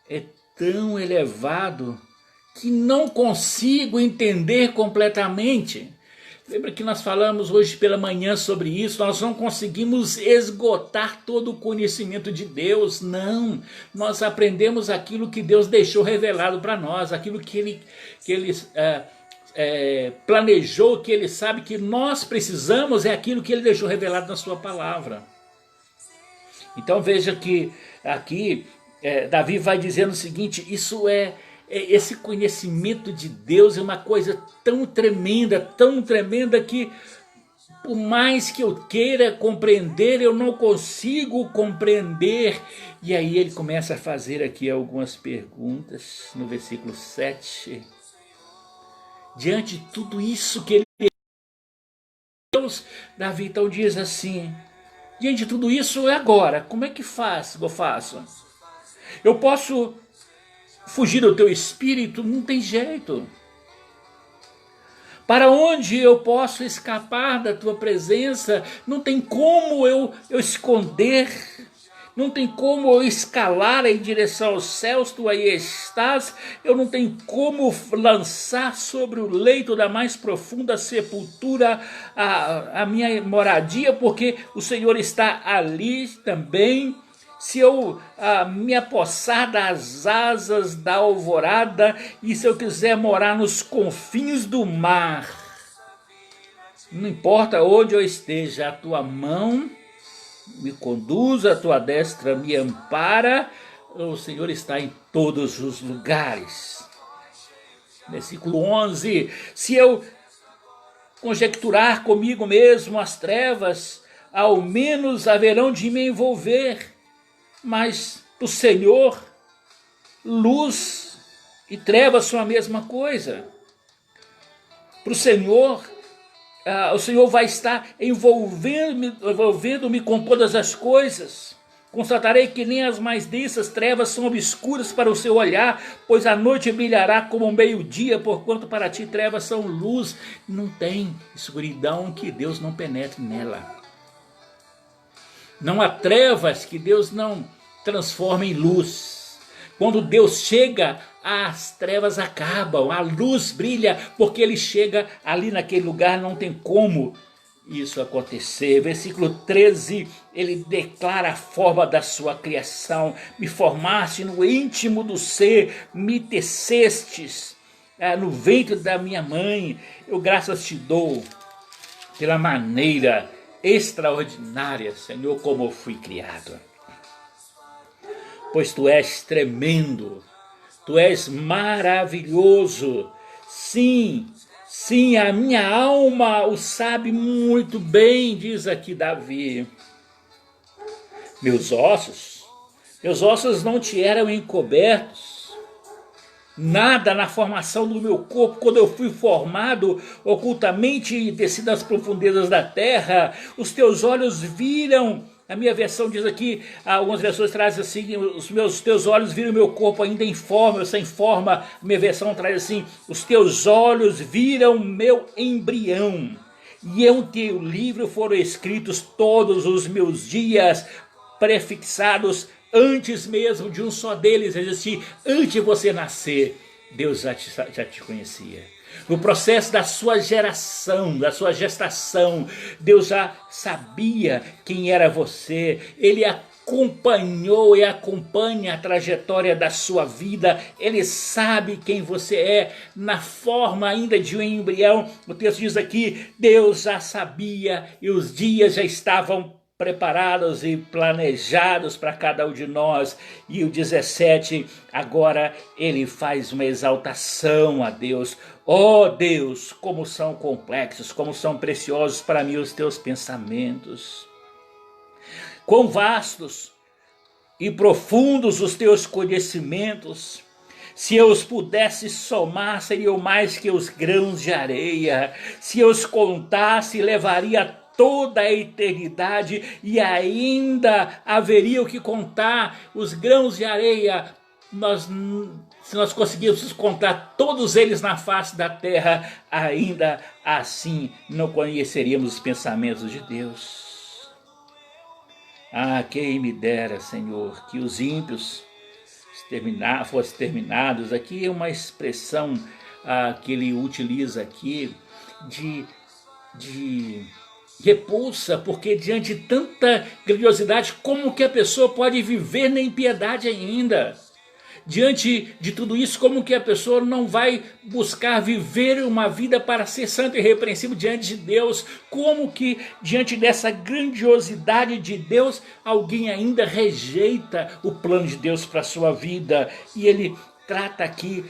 é tão elevado que não consigo entender completamente. Lembra que nós falamos hoje pela manhã sobre isso? Nós não conseguimos esgotar todo o conhecimento de Deus, não. Nós aprendemos aquilo que Deus deixou revelado para nós, aquilo que Ele planejou, que Ele sabe que nós precisamos, é aquilo que Ele deixou revelado na sua palavra. Então veja que aqui Davi vai dizendo o seguinte: esse conhecimento de Deus é uma coisa tão tremenda que por mais que eu queira compreender, eu não consigo compreender. E aí ele começa a fazer aqui algumas perguntas no versículo 7. Diante de tudo isso que ele Deus, Davi então diz assim: diante de tudo isso, agora, como é que eu faço? Eu posso fugir do teu espírito? Não tem jeito. Para onde eu posso escapar da tua presença? Não tem como eu esconder. Não tem como eu escalar em direção aos céus, tu aí estás. Eu não tenho como lançar sobre o leito da mais profunda sepultura a minha moradia, porque o Senhor está ali também. Se eu me apossar das asas da alvorada, e se eu quiser morar nos confins do mar, não importa onde eu esteja, a tua mão me conduz, a tua destra me ampara, o Senhor está em todos os lugares. Versículo 11, se eu conjecturar comigo mesmo as trevas, ao menos haverão de me envolver. Mas o Senhor, luz e trevas são a mesma coisa. Para o Senhor vai estar envolvendo-me com todas as coisas. Constatarei que nem as mais densas trevas são obscuras para o seu olhar, pois a noite brilhará como o meio-dia, porquanto para ti trevas são luz. Não tem escuridão que Deus não penetre nela. Não há trevas que Deus não transforme em luz. Quando Deus chega, as trevas acabam, a luz brilha, porque Ele chega ali naquele lugar, não tem como isso acontecer. Versículo 13, ele declara a forma da sua criação. Me formaste no íntimo do ser, me tecestes no ventre da minha mãe. Eu graças te dou pela maneira extraordinária, Senhor, como eu fui criado. Pois tu és tremendo, tu és maravilhoso. Sim, sim, a minha alma o sabe muito bem, diz aqui Davi. Meus ossos não te eram encobertos. Nada na formação do meu corpo, quando eu fui formado ocultamente e desci das profundezas da terra, os teus olhos viram. A minha versão diz aqui, algumas versões trazem assim, teus olhos viram meu corpo ainda em forma, eu sem forma. A minha versão traz assim, os teus olhos viram meu embrião. E em teu livro foram escritos todos os meus dias, prefixados antes mesmo de um só deles existir. Antes de você nascer, Deus já te conhecia. No processo da sua geração, da sua gestação, Deus já sabia quem era você. Ele acompanhou e acompanha a trajetória da sua vida. Ele sabe quem você é na forma ainda de um embrião. O texto diz aqui, Deus já sabia e os dias já estavam preparados e planejados para cada um de nós. E o 17, agora ele faz uma exaltação a Deus. Oh Deus, como são complexos, como são preciosos para mim os teus pensamentos. Quão vastos e profundos os teus conhecimentos. Se eu os pudesse somar, seriam mais que os grãos de areia. Se eu os contasse, levaria toda a eternidade e ainda haveria o que contar. Os grãos de areia, se nós conseguíssemos contar todos eles na face da terra, ainda assim não conheceríamos os pensamentos de Deus. Ah, quem me dera, Senhor, que os ímpios fossem terminados. Aqui é uma expressão que ele utiliza aqui de repulsa, porque diante de tanta grandiosidade, como que a pessoa pode viver na impiedade ainda? Diante de tudo isso, como que a pessoa não vai buscar viver uma vida para ser santo e irrepreensível diante de Deus? Como que diante dessa grandiosidade de Deus, alguém ainda rejeita o plano de Deus para a sua vida? E ele trata aqui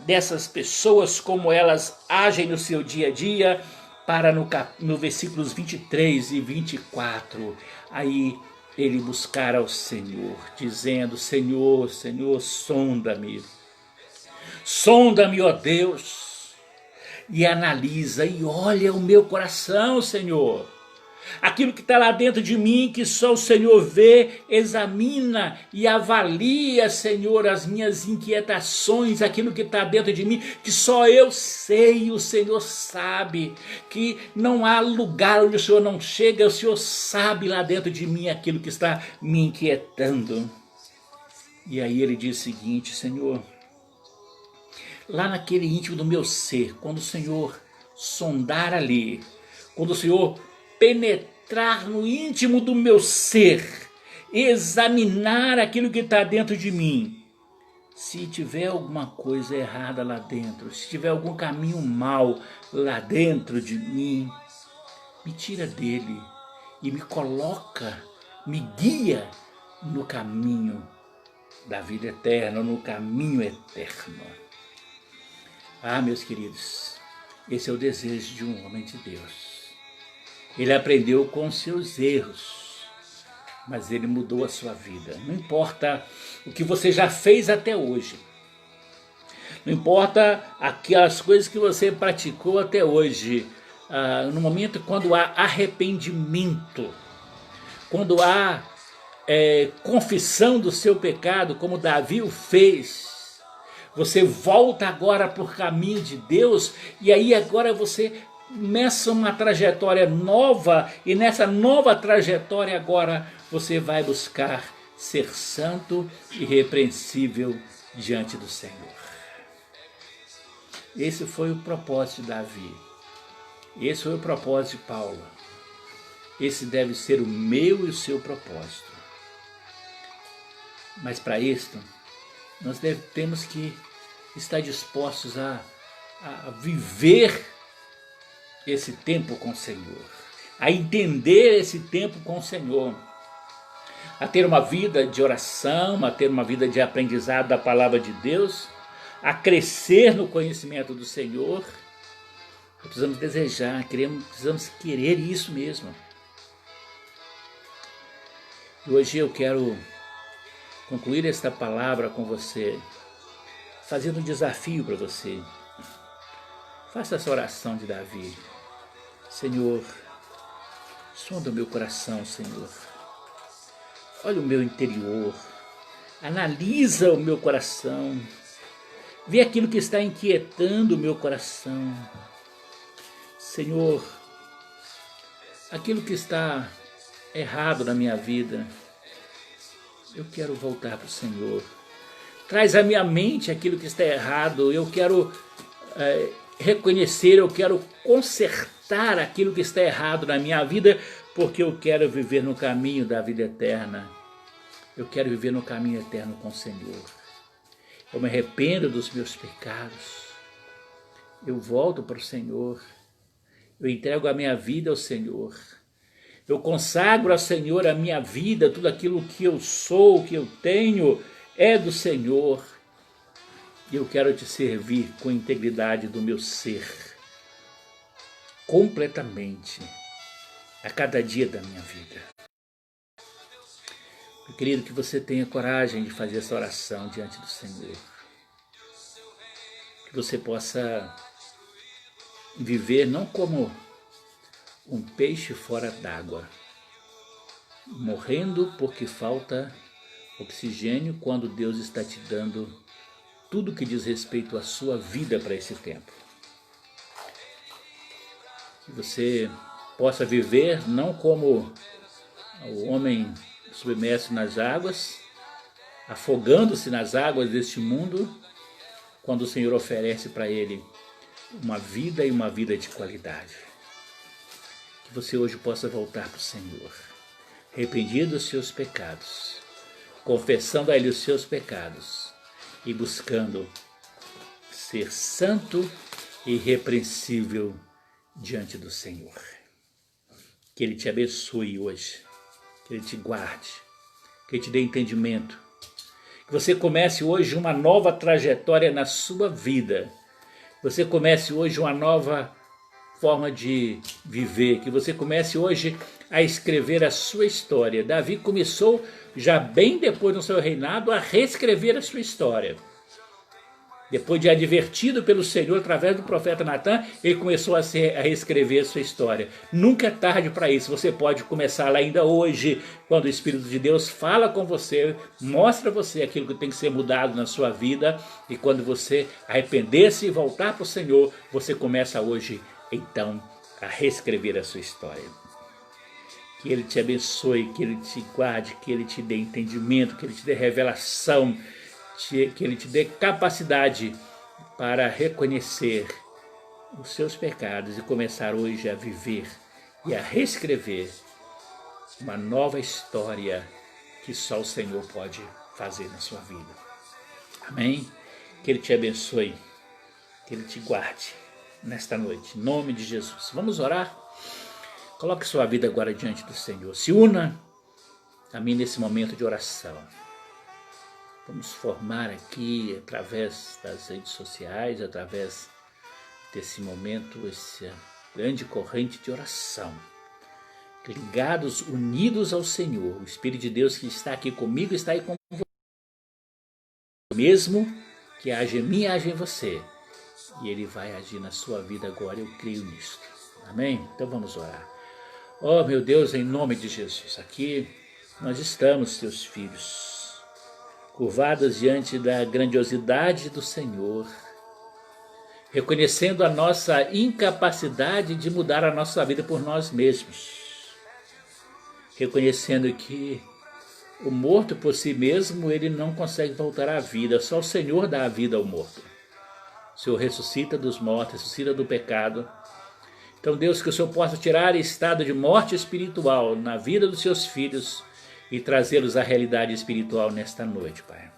dessas pessoas, como elas agem no seu dia a dia, para no versículos 23 e 24, aí ele buscar ao Senhor, dizendo, Senhor, Senhor, sonda-me, ó Deus, e analisa, e olha o meu coração, Senhor. Aquilo que está lá dentro de mim, que só o Senhor vê, examina e avalia, Senhor, as minhas inquietações, aquilo que está dentro de mim, que só eu sei, o Senhor sabe, que não há lugar onde o Senhor não chega, o Senhor sabe lá dentro de mim aquilo que está me inquietando. E aí ele diz o seguinte, Senhor, lá naquele íntimo do meu ser, quando o Senhor sondar ali, quando o Senhor penetrar no íntimo do meu ser, examinar aquilo que está dentro de mim. Se tiver alguma coisa errada lá dentro, se tiver algum caminho mal lá dentro de mim, me tira dele e me coloca, me guia no caminho da vida eterna, no caminho eterno. Ah, meus queridos, Esse é o desejo de um homem de Deus. Ele aprendeu com seus erros, mas ele mudou a sua vida. Não importa o que você já fez até hoje. Não importa aquelas coisas que você praticou até hoje. No momento quando há arrependimento, quando há confissão do seu pecado, como Davi o fez, você volta agora para o caminho de Deus, e aí agora você começa uma trajetória nova, e nessa nova trajetória agora você vai buscar ser santo e irrepreensível diante do Senhor. Esse foi o propósito de Davi. Esse foi o propósito de Paulo. Esse deve ser o meu e o seu propósito. Mas para isto, nós temos que estar dispostos a viver esse tempo com o Senhor, a entender esse tempo com o Senhor, a ter uma vida de oração, a ter uma vida de aprendizado da palavra de Deus, a crescer no conhecimento do Senhor. Precisamos desejar, precisamos querer isso mesmo. E hoje eu quero concluir esta palavra com você, fazendo um desafio para você. Faça essa oração de Davi. Senhor, sonda o meu coração, Senhor. Olha o meu interior. Analisa o meu coração. Vê aquilo que está inquietando o meu coração. Senhor, aquilo que está errado na minha vida, eu quero voltar para o Senhor. Traz à minha mente aquilo que está errado. Eu quero reconhecer, eu quero consertar aquilo que está errado na minha vida, porque eu quero viver no caminho da vida eterna. Eu quero viver no caminho eterno com o Senhor. Eu me arrependo dos meus pecados. Eu volto para o Senhor. Eu entrego a minha vida ao Senhor. Eu consagro ao Senhor a minha vida, tudo aquilo que eu sou, que eu tenho, é do Senhor. E eu quero te servir com integridade do meu ser, completamente, a cada dia da minha vida. Meu querido, que você tenha coragem de fazer essa oração diante do Senhor. Que você possa viver não como um peixe fora d'água, morrendo porque falta oxigênio, quando Deus está te dando tudo que diz respeito à sua vida para esse tempo. Que você possa viver não como o homem submerso nas águas, afogando-se nas águas deste mundo, quando o Senhor oferece para ele uma vida e uma vida de qualidade. Que você hoje possa voltar para o Senhor, arrependido dos seus pecados, confessando a Ele os seus pecados e buscando ser santo e irrepreensível diante do Senhor. Que Ele te abençoe hoje, que Ele te guarde, que Ele te dê entendimento, que você comece hoje uma nova trajetória na sua vida, que você comece hoje uma nova forma de viver, que você comece hoje a escrever a sua história. Davi começou já bem depois do seu reinado a reescrever a sua história. Depois de advertido pelo Senhor através do profeta Natan, ele começou a reescrever a sua história. Nunca é tarde para isso, você pode começar lá ainda hoje, quando o Espírito de Deus fala com você, mostra a você aquilo que tem que ser mudado na sua vida, e quando você arrepender-se e voltar para o Senhor, você começa hoje, então, a reescrever a sua história. Que Ele te abençoe, que Ele te guarde, que Ele te dê entendimento, que Ele te dê revelação, que Ele te dê capacidade para reconhecer os seus pecados e começar hoje a viver e a reescrever uma nova história que só o Senhor pode fazer na sua vida. Amém? Que Ele te abençoe, que Ele te guarde nesta noite, em nome de Jesus. Vamos orar? Coloque sua vida agora diante do Senhor. Se una a mim nesse momento de oração. Vamos formar aqui, através das redes sociais, através desse momento, essa grande corrente de oração. Ligados, unidos ao Senhor. O Espírito de Deus que está aqui comigo, está aí com você. Mesmo que haja em mim, haja em você. E Ele vai agir na sua vida agora, eu creio nisso. Amém? Então vamos orar. Oh meu Deus, em nome de Jesus, aqui nós estamos, teus filhos, curvados diante da grandiosidade do Senhor, reconhecendo a nossa incapacidade de mudar a nossa vida por nós mesmos, reconhecendo que o morto por si mesmo, ele não consegue voltar à vida, só o Senhor dá a vida ao morto. O Senhor ressuscita dos mortos, ressuscita do pecado. Então, Deus, que o Senhor possa tirar esse estado de morte espiritual na vida dos seus filhos e trazê-los à realidade espiritual nesta noite, Pai.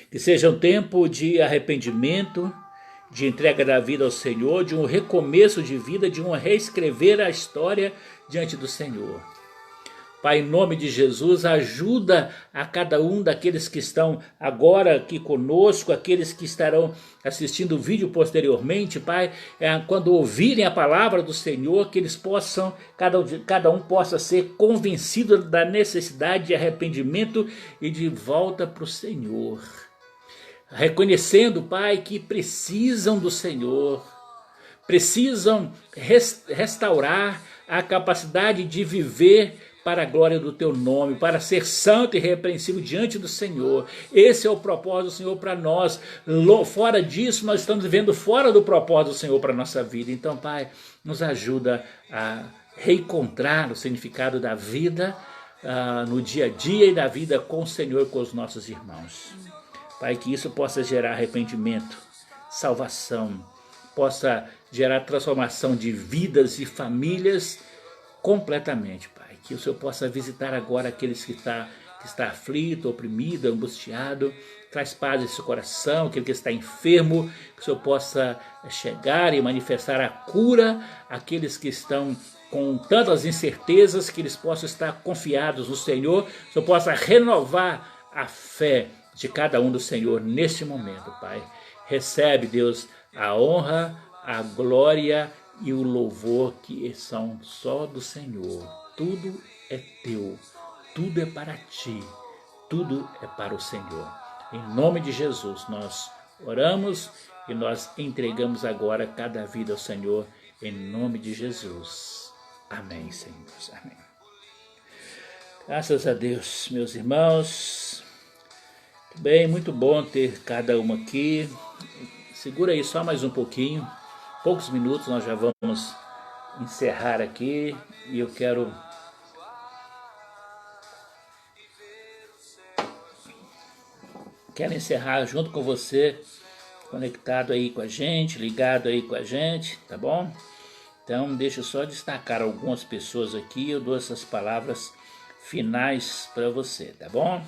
Que seja um tempo de arrependimento, de entrega da vida ao Senhor, de um recomeço de vida, de um reescrever a história diante do Senhor. Pai, em nome de Jesus, ajuda a cada um daqueles que estão agora aqui conosco, aqueles que estarão assistindo o vídeo posteriormente, Pai, quando ouvirem a palavra do Senhor, que eles possam, cada um possa ser convencido da necessidade de arrependimento e de volta para o Senhor. Reconhecendo, Pai, que precisam do Senhor, precisam restaurar a capacidade de viver para a glória do Teu nome, para ser santo e irrepreensível diante do Senhor. Esse é o propósito do Senhor para nós. Fora disso, nós estamos vivendo fora do propósito do Senhor para a nossa vida. Então, Pai, nos ajuda a reencontrar o significado da vida no dia a dia e da vida com o Senhor e com os nossos irmãos. Pai, que isso possa gerar arrependimento, salvação, possa gerar transformação de vidas e famílias completamente, Pai. Que o Senhor possa visitar agora aqueles que está aflito, oprimido, angustiado. Traz paz em seu coração, aquele que está enfermo, que o Senhor possa chegar e manifestar a cura àqueles que estão com tantas incertezas, que eles possam estar confiados no Senhor, que o Senhor possa renovar a fé de cada um do Senhor neste momento, Pai. Recebe, Deus, a honra, a glória e o louvor que são só do Senhor. Tudo é Teu, tudo é para Ti, tudo é para o Senhor. Em nome de Jesus nós oramos e nós entregamos agora cada vida ao Senhor, em nome de Jesus. Amém, Senhor. Amém. Graças a Deus, meus irmãos. Bem, muito bom ter cada um aqui. Segura aí só mais um pouquinho, poucos minutos nós já vamos encerrar aqui e eu quero encerrar junto com você, conectado aí com a gente, ligado aí com a gente, tá bom? Então deixa eu só destacar algumas pessoas aqui, eu dou essas palavras finais para você, tá bom?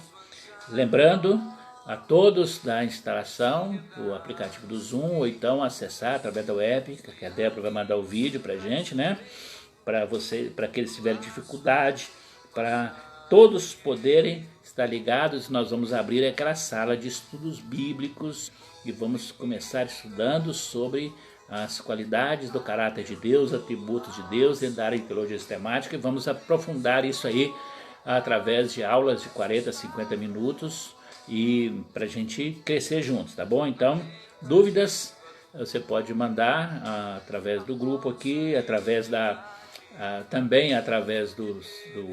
Lembrando a todos da instalação do aplicativo do Zoom, ou então acessar através da web, que a Débora vai mandar o vídeo pra gente, né? Para aqueles que tiverem dificuldade, para todos poderem estar ligados. Nós vamos abrir aquela sala de estudos bíblicos e vamos começar estudando sobre as qualidades do caráter de Deus, atributos de Deus dentro da área de teologia sistemática, e vamos aprofundar isso aí através de aulas de 40 a 50 minutos, e para a gente crescer juntos, tá bom? Então, dúvidas você pode mandar através do grupo aqui, através também através do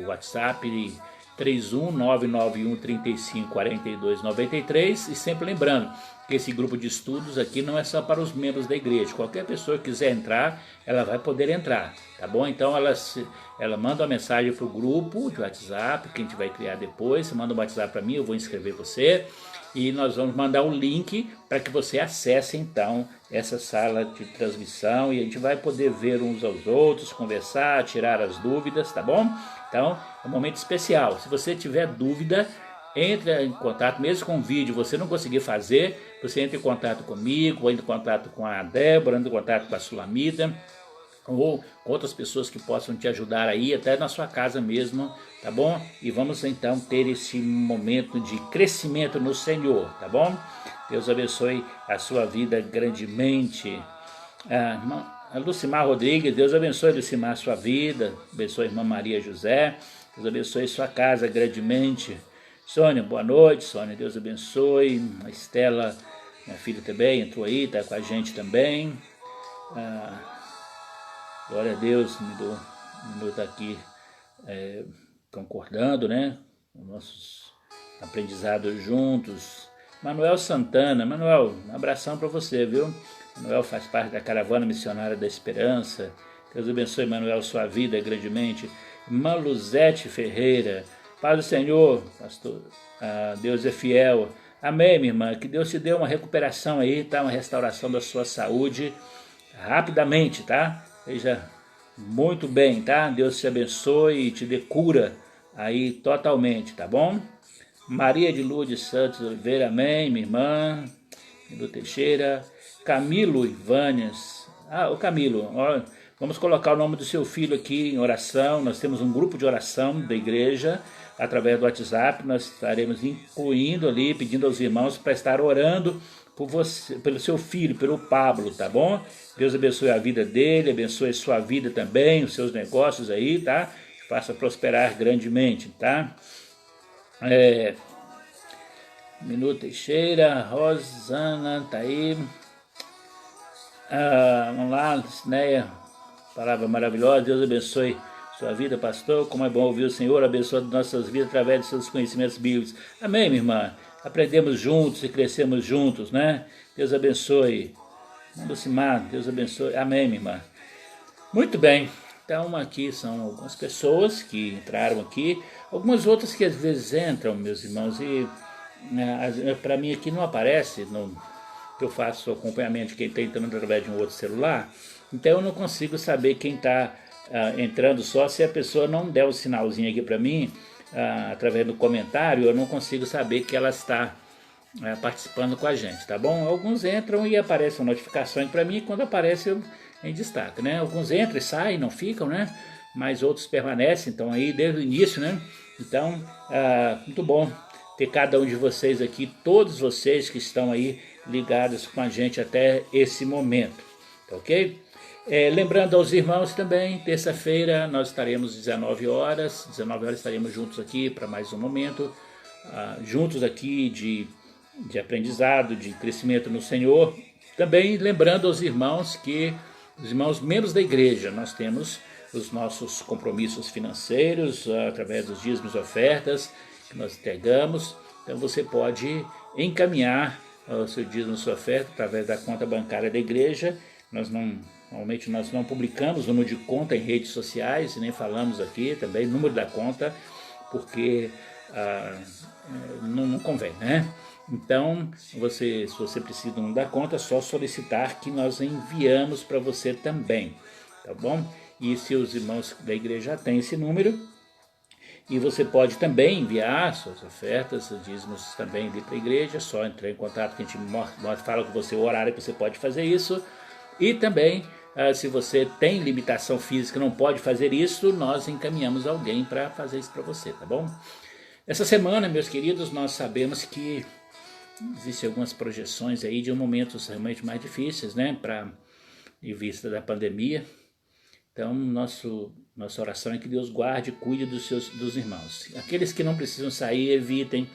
WhatsApp 31991354293, e sempre lembrando que esse grupo de estudos aqui não é só para os membros da igreja. Qualquer pessoa que quiser entrar, ela vai poder entrar, tá bom? Então ela manda uma mensagem para o grupo de WhatsApp que a gente vai criar depois. Você manda um WhatsApp para mim, eu vou inscrever você e nós vamos mandar um link para que você acesse então essa sala de transmissão, e a gente vai poder ver uns aos outros, conversar, tirar as dúvidas, tá bom? Então é um momento especial. Se você tiver dúvida, entre em contato, mesmo com o vídeo você não conseguir fazer, você entra em contato comigo, ou entra em contato com a Débora, entra em contato com a Sulamita, ou com outras pessoas que possam te ajudar aí, até na sua casa mesmo, tá bom? E vamos então ter esse momento de crescimento no Senhor, tá bom? Deus abençoe a sua vida grandemente. A Lucimar Rodrigues, Deus abençoe, Lucimar, a sua vida. Abençoe a irmã Maria José. Deus abençoe sua casa grandemente. Sônia, boa noite, Sônia, Deus abençoe. A Estela, minha filha também, entrou aí, está com a gente também. Glória a Deus, me dou um minuto aqui concordando, né? Os nossos aprendizados juntos. Manuel Santana, Manuel, um abração para você, viu? Manuel faz parte da Caravana Missionária da Esperança. Deus abençoe, Manuel, sua vida grandemente. Maluzete Ferreira, paz do Senhor, pastor, Deus é fiel. Amém, minha irmã, que Deus te dê uma recuperação aí, tá? Uma restauração da sua saúde rapidamente, tá? Seja muito bem, tá? Deus te abençoe e te dê cura aí totalmente, tá bom? Maria de Lourdes Santos Oliveira, amém, minha irmã. Camilo Teixeira, Camilo Ivânias. O Camilo, ó, vamos colocar o nome do seu filho aqui em oração. Nós temos um grupo de oração da igreja, através do WhatsApp. Nós estaremos incluindo ali, pedindo aos irmãos para estar orando por você, pelo seu filho, pelo Pablo, tá bom? Deus abençoe a vida dele, abençoe a sua vida também, os seus negócios aí, tá? Faça prosperar grandemente, tá? Minuto Teixeira, Rosana, tá aí. Vamos lá, Cineia, palavra maravilhosa. Deus abençoe sua vida, pastor. Como é bom ouvir o Senhor, abençoa nossas vidas através de seus conhecimentos bíblicos. Amém, minha irmã? Aprendemos juntos e crescemos juntos, né? Deus abençoe. Lucimar, Deus abençoe. Amém, minha irmã? Muito bem. Então aqui são algumas pessoas que entraram aqui. Algumas outras que às vezes entram, meus irmãos, e para mim aqui não aparece, que eu faço acompanhamento de quem está entrando através de um outro celular, então eu não consigo saber quem está entrando, só se a pessoa não der o sinalzinho aqui para mim, através do comentário, eu não consigo saber que ela está participando com a gente, tá bom? Alguns entram e aparecem notificações para mim, e quando aparece eu em destaque, né? Alguns entram e saem, não ficam, né? Mas outros permanecem, então aí desde o início, né? Então, muito bom ter cada um de vocês aqui, todos vocês que estão aí ligados com a gente até esse momento, tá ok? Lembrando aos irmãos também, terça-feira nós estaremos 19 horas estaremos juntos aqui para mais um momento, juntos aqui de aprendizado, de crescimento no Senhor. Também lembrando aos irmãos que, os irmãos membros da igreja, nós temos os nossos compromissos financeiros, através dos dízimos e ofertas, que nós entregamos. Então você pode encaminhar o seu dízimo, sua oferta através da conta bancária da igreja. Normalmente nós não publicamos o número de conta em redes sociais, nem falamos aqui também número da conta, porque não convém, né? Então, se você precisa do número da conta, é só solicitar que nós enviamos para você também, tá bom? E se os irmãos da igreja já têm esse número, e você pode também enviar suas ofertas, seus dízimos também para a igreja, é só entrar em contato que a gente fala com você o horário que você pode fazer isso. E também, se você tem limitação física e não pode fazer isso, nós encaminhamos alguém para fazer isso para você, tá bom? Essa semana, meus queridos, nós sabemos que existem algumas projeções aí de momentos realmente mais difíceis, né, em vista da pandemia. Então, nossa oração é que Deus guarde e cuide dos irmãos. Aqueles que não precisam sair, evitem.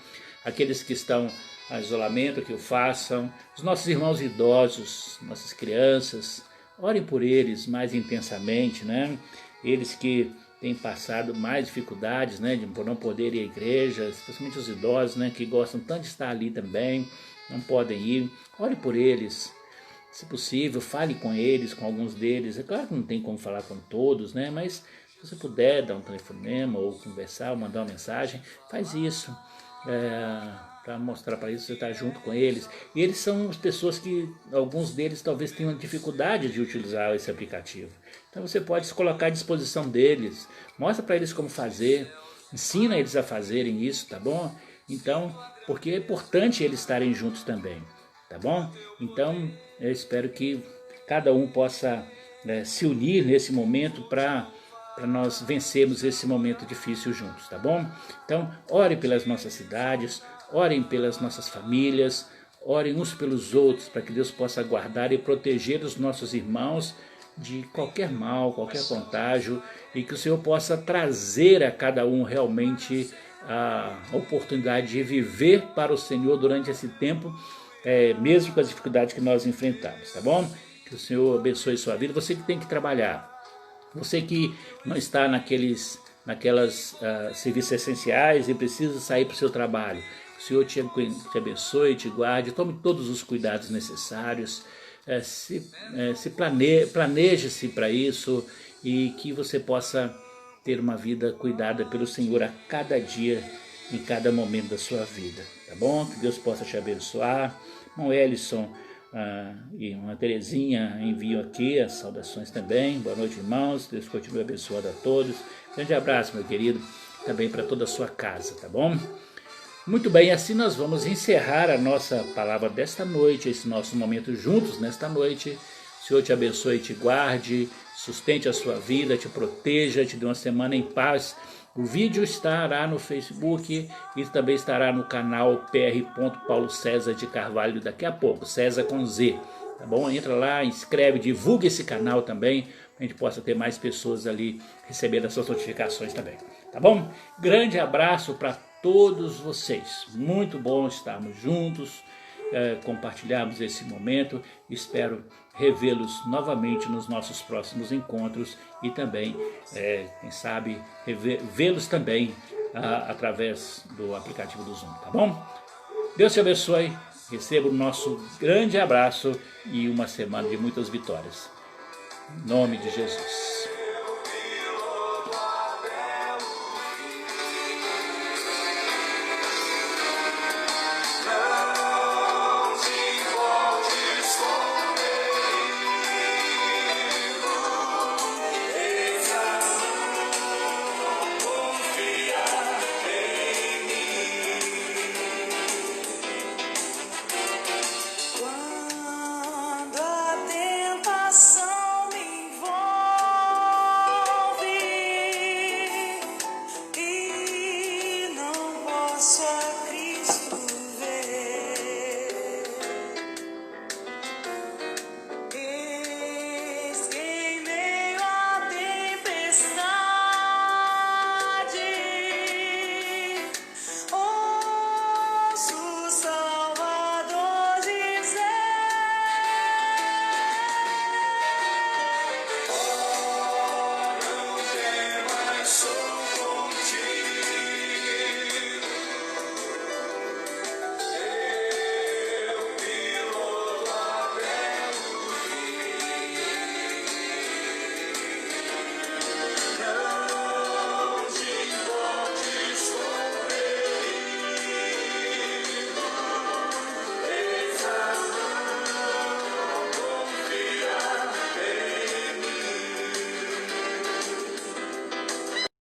Aqueles que estão em isolamento, que o façam. Os nossos irmãos idosos, nossas crianças, orem por eles mais intensamente, né? Eles que têm passado mais dificuldades, né, por não poder ir à igreja, especialmente os idosos, né, que gostam tanto de estar ali também, não podem ir. Ore por eles. Se possível, fale com eles, com alguns deles. É claro que não tem como falar com todos, né? Mas se você puder dar um telefonema ou conversar ou mandar uma mensagem, faz isso. Para mostrar para eles que você está junto com eles. E eles são as pessoas que, alguns deles talvez tenham dificuldade de utilizar esse aplicativo. Então você pode se colocar à disposição deles. Mostra para eles como fazer. Ensina eles a fazerem isso, tá bom? Então, porque é importante eles estarem juntos também. Tá bom? Então, eu espero que cada um possa se unir nesse momento para nós vencermos esse momento difícil juntos, tá bom? Então, ore pelas nossas cidades, orem pelas nossas famílias, orem uns pelos outros, para que Deus possa guardar e proteger os nossos irmãos de qualquer mal, qualquer contágio, e que o Senhor possa trazer a cada um realmente a oportunidade de viver para o Senhor durante esse tempo, mesmo com as dificuldades que nós enfrentamos, tá bom? Que o Senhor abençoe sua vida. Você que tem que trabalhar, você que não está naquelas serviços essenciais e precisa sair para o seu trabalho, o Senhor te abençoe, te guarde, tome todos os cuidados necessários, planeje-se para isso e que você possa ter uma vida cuidada pelo Senhor a cada dia, em cada momento da sua vida, tá bom? Que Deus possa te abençoar. Irmão Ellison e uma Terezinha enviam aqui as saudações também. Boa noite, irmãos. Deus continue abençoando a todos. Grande abraço, meu querido, também para toda a sua casa, tá bom? Muito bem, assim nós vamos encerrar a nossa palavra desta noite, esse nosso momento juntos nesta noite. O Senhor te abençoe e te guarde, sustente a sua vida, te proteja, te dê uma semana em paz. O vídeo estará no Facebook e também estará no canal PR. Paulo César de Carvalho daqui a pouco, César com Z, tá bom? Entra lá, inscreve, divulga esse canal também, para a gente possa ter mais pessoas ali recebendo as suas notificações também, tá bom? Grande abraço para todos vocês, muito bom estarmos juntos, compartilharmos esse momento. Espero revê-los novamente nos nossos próximos encontros e também, quem sabe, vê-los também através do aplicativo do Zoom, tá bom? Deus te abençoe, receba o nosso grande abraço e uma semana de muitas vitórias. Em nome de Jesus.